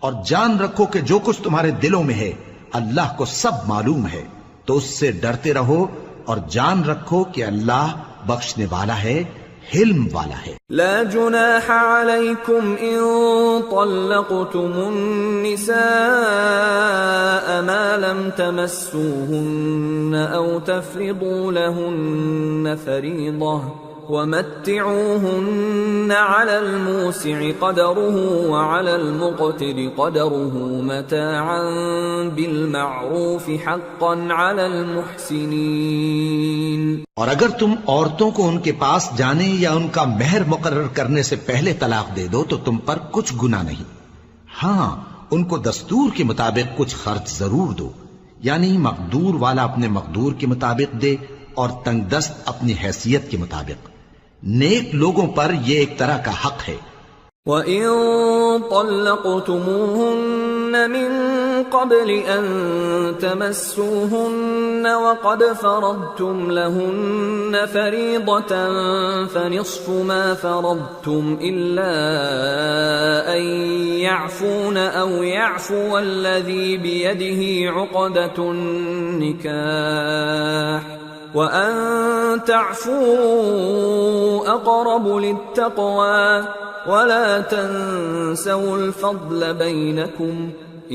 اور جان رکھو کہ جو کچھ تمہارے دلوں میں ہے اللہ کو سب معلوم ہے، تو اس سے ڈرتے رہو اور جان رکھو کہ اللہ بخشنے والا ہے، حلم والا ہے۔ لا جناح عليكم إن طلقتم النساء ما لم تمسوهن أو تفرضوا لهن فريضة ومتعوهن على الموسع قدره وعلى المقتر قدره متاعا بالمعروف حقا على المحسنين۔ اور اگر تم عورتوں کو ان کے پاس جانے یا ان کا مہر مقرر کرنے سے پہلے طلاق دے دو تو تم پر کچھ گناہ نہیں، ہاں ان کو دستور کے مطابق کچھ خرچ ضرور دو، یعنی مقدور والا اپنے مقدور کے مطابق دے اور تنگ دست اپنی حیثیت کے مطابق۔ نیک لوگوں پر یہ ایک طرح کا حق ہے۔ وَإِن طَلَّقْتُمُوهُنَّ مِن قَبْلِ أَن تَمَسُّوهُنَّ وَقَدْ فَرَضْتُمْ لَهُنَّ فَرِيضَةً فَنِصْفُ مَا فَرَضْتُمْ إِلَّا أَن يَعْفُونَ أَوْ يَعْفُوَ الَّذِي بِيَدِهِ عُقْدَةُ النِّكَاحِ وَأَن تَعْفُوا أَقْرَبُ لِلتَّقْوَى وَلَا تَنسَوُا الْفَضْلَ بَيْنَكُمْ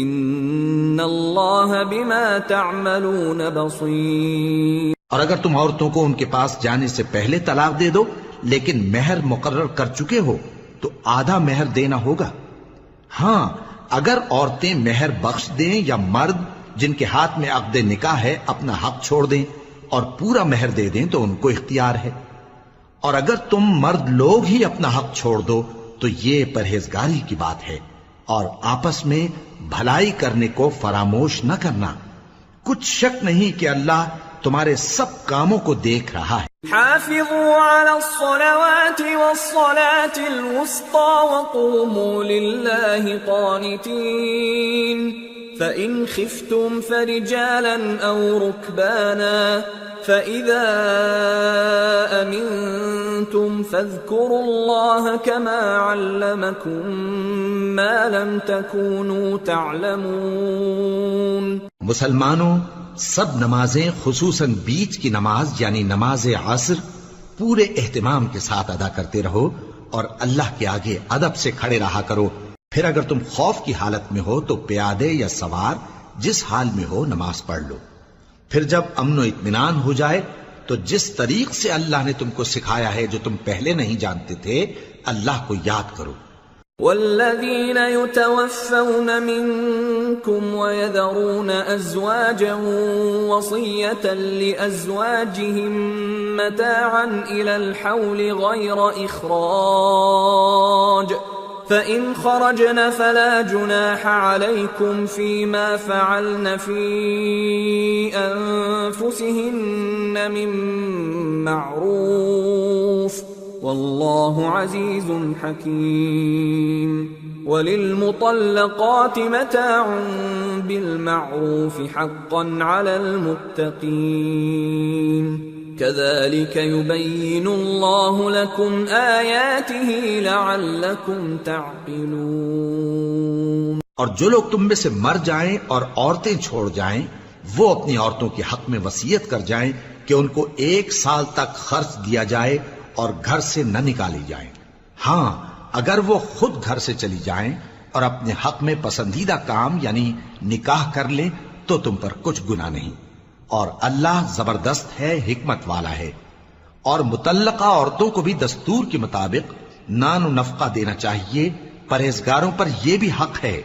إِنَّ اللَّهَ بِمَا تَعْمَلُونَ بَصِيرٌ۔ اور اگر تم عورتوں کو ان کے پاس جانے سے پہلے طلاق دے دو لیکن مہر مقرر کر چکے ہو تو آدھا مہر دینا ہوگا۔ ہاں اگر عورتیں مہر بخش دیں یا مرد جن کے ہاتھ میں عقد نکاح ہے اپنا حق چھوڑ دیں اور پورا مہر دے دیں تو ان کو اختیار ہے، اور اگر تم مرد لوگ ہی اپنا حق چھوڑ دو تو یہ پرہیزگاری کی بات ہے، اور آپس میں بھلائی کرنے کو فراموش نہ کرنا، کچھ شک نہیں کہ اللہ تمہارے سب کاموں کو دیکھ رہا ہے۔ حافظوا على الصلوات والصلاة الوسطى وقوموا لله قانتين فإن خفتم فرجالا أو ركبانا فإذا أمنتم فاذكروا الله كما علمكم ما لم تكونوا تعلمون۔ مسلمانوں سب نمازیں خصوصاً بیچ کی نماز یعنی نماز عصر پورے اہتمام کے ساتھ ادا کرتے رہو اور اللہ کے آگے ادب سے کھڑے رہا کرو، پھر اگر تم خوف کی حالت میں ہو تو پیادے یا سوار جس حال میں ہو نماز پڑھ لو، پھر جب امن و اطمینان ہو جائے تو جس طریق سے اللہ نے تم کو سکھایا ہے جو تم پہلے نہیں جانتے تھے اللہ کو یاد کرو۔ والذين يتوفون منكم ويذرون أزواجا وصية لأزواجهم متاعا إلى الحول غير إخراج فإن خرجن فلا جناح عليكم فيما فعلن في أنفسهن من معروف والله عزيز حكيم وللمطلقات متاع بالمعروف حقا على المتقين كذلك يبين الله لكم آياته لعلكم تعقلون اور جو لوگ تم میں سے مر جائیں اور عورتیں چھوڑ جائیں وہ اپنی عورتوں کے حق میں وصیت کر جائیں کہ ان کو 1 سال تک خرچ دیا جائے اور گھر سے نہ نکالی جائیں. ہاں اگر وہ خود گھر سے چلی جائیں اور اپنے حق میں پسندیدہ کام یعنی نکاح کر لیں تو تم پر کچھ گناہ نہیں، اور اللہ زبردست ہے، حکمت والا ہے. اور مطلقہ عورتوں کو بھی دستور کے مطابق نان و نفقہ دینا چاہیے، پرہیزگاروں پر یہ بھی حق ہے.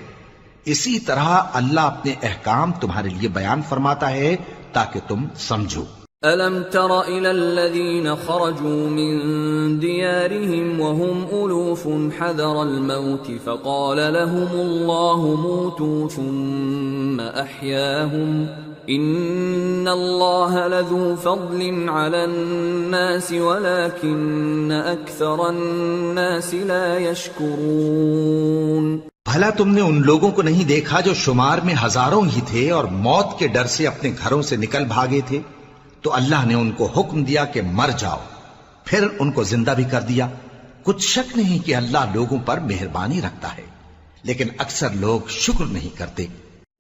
اسی طرح اللہ اپنے احکام تمہارے لیے بیان فرماتا ہے تاکہ تم سمجھو. أَلَمْ تَرَ إِلَى الَّذِينَ خَرَجُوا مِن دِيَارِهِمْ وَهُمْ أُلُوفٌ حَذَرَ الْمَوْتِ فَقَالَ لَهُمُ اللَّهُ مُوتُوا ثُمَّ أَحْيَاهُمْ إِنَّ اللَّهَ لَذُو فَضْلٍ عَلَى النَّاسِ وَلَكِنَّ أَكْثَرَ النَّاسِ لَا يَشْكُرُونَ. بھلا تم نے ان لوگوں کو نہیں دیکھا جو شمار میں ہزاروں ہی تھے اور موت کے ڈر سے اپنے گھروں سے نکل بھاگے تھے؟ تو اللہ نے ان کو حکم دیا کہ مر جاؤ، پھر ان کو زندہ بھی کر دیا. کچھ شک نہیں کہ اللہ لوگوں پر مہربانی رکھتا ہے، لیکن اکثر لوگ شکر نہیں کرتے.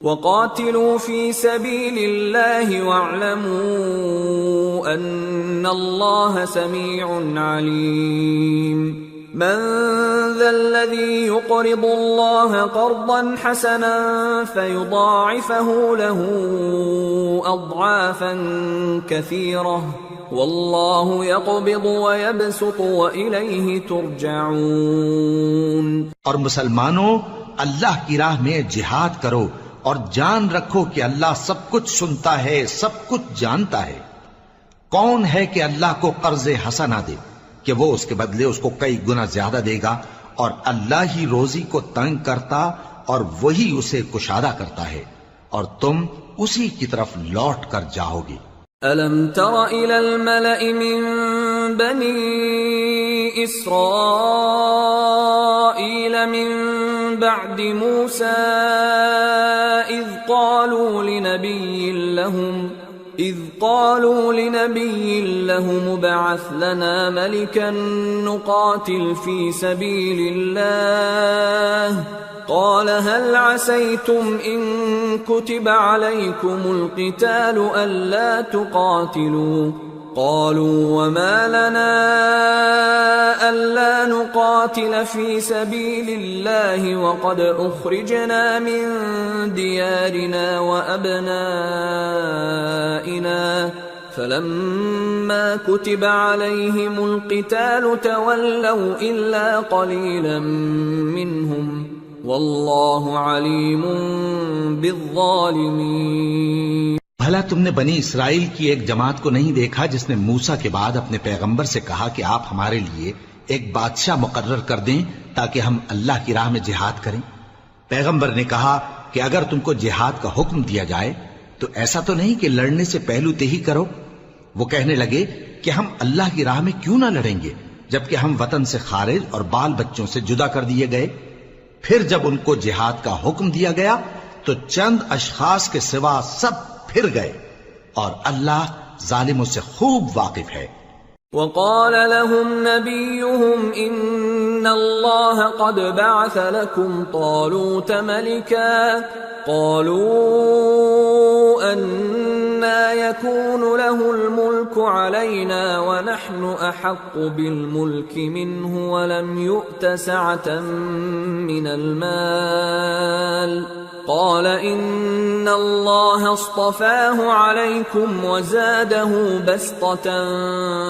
وَقَاتِلُوا فِي سَبِيلِ اللَّهِ وَاعْلَمُوا أَنَّ اللَّهَ سَمِيعٌ عَلِيمٌ. من ذا الذي يقرض الله قرضا حسنا فيضاعفه له أضعافا كثيرة والله يقبض ويبسط وإليه ترجعون. اور مسلمانوں اللہ کی راہ میں جہاد کرو اور جان رکھو کہ اللہ سب کچھ سنتا ہے، سب کچھ جانتا ہے. کون ہے کہ اللہ کو قرض حسنہ دے کہ وہ اس کے بدلے اس کو کئی گنا زیادہ دے گا، اور اللہ ہی روزی کو تنگ کرتا اور وہی اسے کشادہ کرتا ہے، اور تم اسی کی طرف لوٹ کر جاؤ گے. أَلَمْ تَرَ إِلَى الْمَلَإِ مِن بَنِي إِسْرَائِيلَ مِن بَعْدِ مُوسَىٰ إِذْ قالوا لنبي لهم ابعث لنا ملكا نقاتل في سبيل الله قال هل عسيتم إن كتب عليكم القتال ألا تقاتلوا قالوا وما لنا ألا نقاتل في سبيل الله وقد أخرجنا من ديارنا وأبنائنا فلما كتب عليهم القتال تولوا إلا قليلا منهم والله عليم بالظالمين. بھلا تم نے بنی اسرائیل کی ایک جماعت کو نہیں دیکھا جس نے موسیٰ کے بعد اپنے پیغمبر سے کہا کہ آپ ہمارے لیے ایک بادشاہ مقرر کر دیں تاکہ ہم اللہ کی راہ میں جہاد کریں؟ پیغمبر نے کہا کہ اگر تم کو جہاد کا حکم دیا جائے تو ایسا تو نہیں کہ لڑنے سے پہلو تہی کرو. وہ کہنے لگے کہ ہم اللہ کی راہ میں کیوں نہ لڑیں گے جبکہ ہم وطن سے خارج اور بال بچوں سے جدا کر دیے گئے. پھر جب ان کو جہاد کا حکم دیا گیا تو چند اشخاص کے سوا سب پھر گئے، اور اللہ ظالموں سے خوب واقف ہے. وقال لهم نبيهم إن الله قد بعث لكم طالوت ملكا قالوا أنى يكون له الملك علينا ونحن أحق بالملك منه ولم يؤت سعة من المال قال إن الله اصطفاه عليكم وزاده بسطة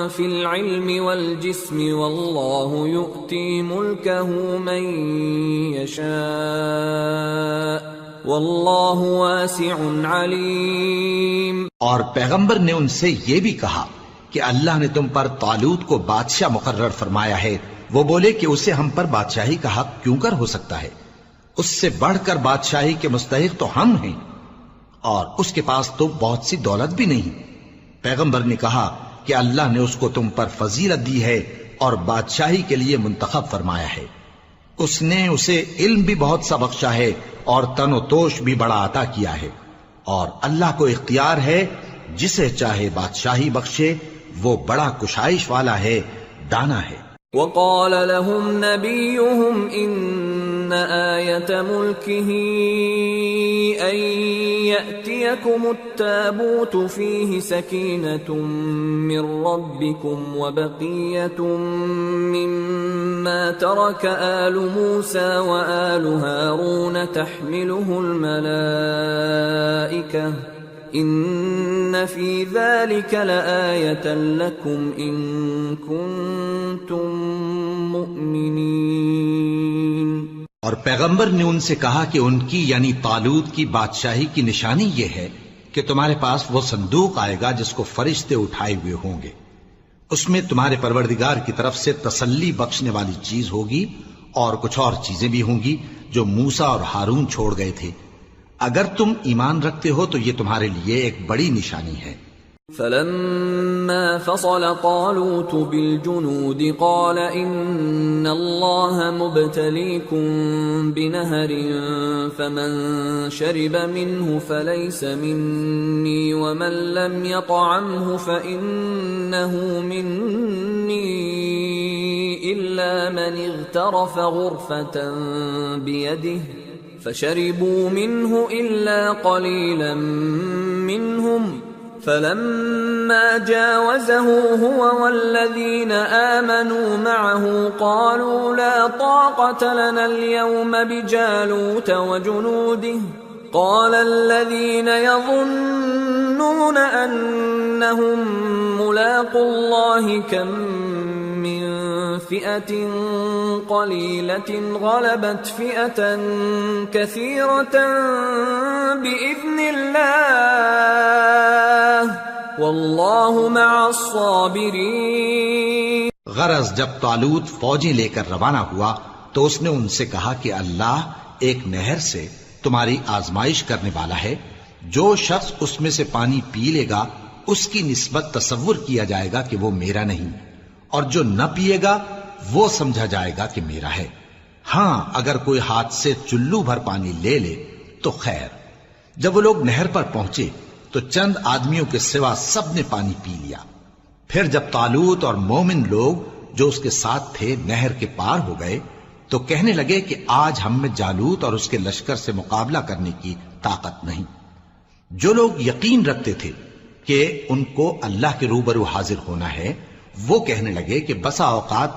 في العلم والجسم والله يؤتي ملكه من يشاء واللہ واسع علیم۔ اور پیغمبر نے ان سے یہ بھی کہا کہ اللہ نے تم پر طالوت کو بادشاہ مقرر فرمایا ہے۔ وہ بولے کہ اسے ہم پر بادشاہی کا حق کیوں کر ہو سکتا ہے؟ اس سے بڑھ کر بادشاہی کے مستحق تو ہم ہیں، اور اس کے پاس تو بہت سی دولت بھی نہیں۔ پیغمبر نے کہا کہ اللہ نے اس کو تم پر فضیلت دی ہے اور بادشاہی کے لیے منتخب فرمایا ہے۔ اس نے اسے علم بھی بہت سا بخشا ہے اور تن و توش بھی بڑا عطا کیا ہے، اور اللہ کو اختیار ہے جسے چاہے بادشاہی بخشے، وہ بڑا کشائش والا ہے، دانا ہے۔ وقال لهم نبيهم إن آية ملكه أن يأتيكم التابوت فيه سكينة من ربكم وبقية مما ترك آل موسى وآل هارون تحمله الملائكة ان فی ذلک لآیۃ لکم ان کنتم مؤمنین۔ اور پیغمبر نے ان سے کہا کہ ان کی یعنی طالوت کی بادشاہی کی نشانی یہ ہے کہ تمہارے پاس وہ صندوق آئے گا جس کو فرشتے اٹھائے ہوئے ہوں گے، اس میں تمہارے پروردگار کی طرف سے تسلی بخشنے والی چیز ہوگی اور کچھ اور چیزیں بھی ہوں گی جو موسیٰ اور ہارون چھوڑ گئے تھے۔ اگر تم ایمان رکھتے ہو تو یہ تمہارے لیے ایک بڑی نشانی ہے۔ فلما فصل طالوت بالجنود قال ان اللہ مبتلیکم بنہر فمن شرب منه فلیس منی ومن لم يطعمه فإنه منی الا من اغترف غرفة بیده فشربوا منه إلا قليلا منهم فلما جاوزه هو والذين آمنوا معه قالوا لا طاقة لنا اليوم بجالوت وجنوده قال الذين يظنون أنهم ملاقو الله كم من فئة قليلة غلبت فئة كثيرة بإذن الله والله مع الصابرين۔ غرض جب طالوت فوجیں لے کر روانہ ہوا تو اس نے ان سے کہا کہ اللہ ایک نہر سے تمہاری آزمائش کرنے والا ہے، جو شخص اس میں سے پانی پی لے گا اس کی نسبت تصور کیا جائے گا کہ وہ میرا نہیں، اور جو نہ پیے گا وہ سمجھا جائے گا کہ میرا ہے۔ ہاں اگر کوئی ہاتھ سے چلو بھر پانی لے لے تو خیر۔ جب وہ لوگ نہر پر پہنچے تو چند آدمیوں کے سوا سب نے پانی پی لیا۔ پھر جب طالوت اور مومن لوگ جو اس کے ساتھ تھے نہر کے پار ہو گئے تو کہنے لگے کہ آج ہم میں جالوت اور اس کے لشکر سے مقابلہ کرنے کی طاقت نہیں۔ جو لوگ یقین رکھتے تھے کہ ان کو اللہ کے روبرو حاضر ہونا ہے، وہ کہنے لگے کہ بسا اوقات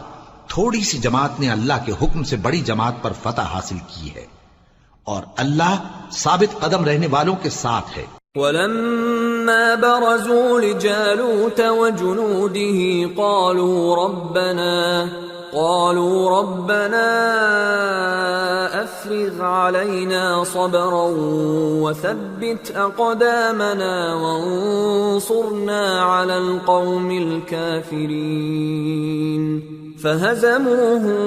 تھوڑی سی جماعت نے اللہ کے حکم سے بڑی جماعت پر فتح حاصل کی ہے، اور اللہ ثابت قدم رہنے والوں کے ساتھ ہے۔ وَلَمَّا بَرَزُوا لِجَالُوتَ وَجُنُودِهِ قالوا ربنا افرغ علينا صبرا وثبت اقدامنا وانصرنا على القوم الكافرين فهزموهم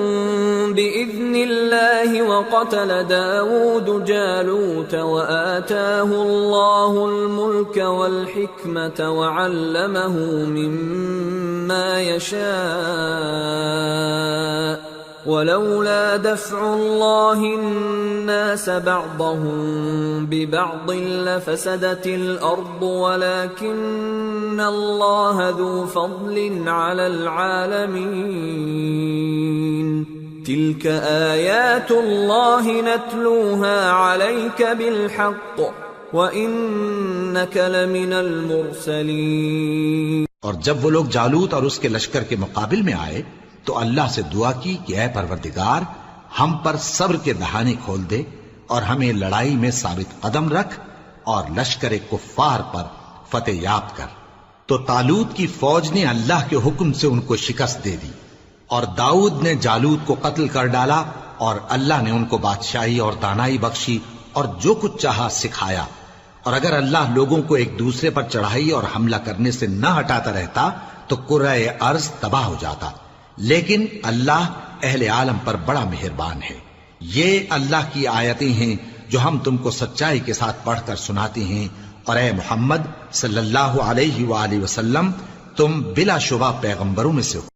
باذن الله وقتل داود جالوت وآتاه الله الملك والحكمة وعلمه مما يشاء ولولا دفع الله الناس بعضهم ببعض لفسدت الأرض ولكن الله ذو فضل على العالمين تلك آيات الله نتلوها عليك بالحق وإنك لمن المرسلين۔ اور جب وہ لوگ جالوت اور اس کے لشکر کے مقابل میں آئے تو اللہ سے دعا کی کہ اے پروردگار ہم پر صبر کے دہانے کھول دے اور ہمیں لڑائی میں ثابت قدم رکھ اور لشکر کفار پر فتح یاب کر۔ تو طالوت کی فوج نے اللہ کے حکم سے ان کو شکست دے دی، اور داؤد نے جالوت کو قتل کر ڈالا، اور اللہ نے ان کو بادشاہی اور دانائی بخشی اور جو کچھ چاہا سکھایا۔ اور اگر اللہ لوگوں کو ایک دوسرے پر چڑھائی اور حملہ کرنے سے نہ ہٹاتا رہتا تو کرۂ ارض تباہ ہو جاتا، لیکن اللہ اہل عالم پر بڑا مہربان ہے۔ یہ اللہ کی آیتیں ہیں جو ہم تم کو سچائی کے ساتھ پڑھ کر سناتے ہیں، اور اے محمد صلی اللہ علیہ وآلہ وسلم تم بلا شبہ پیغمبروں میں سے ہو۔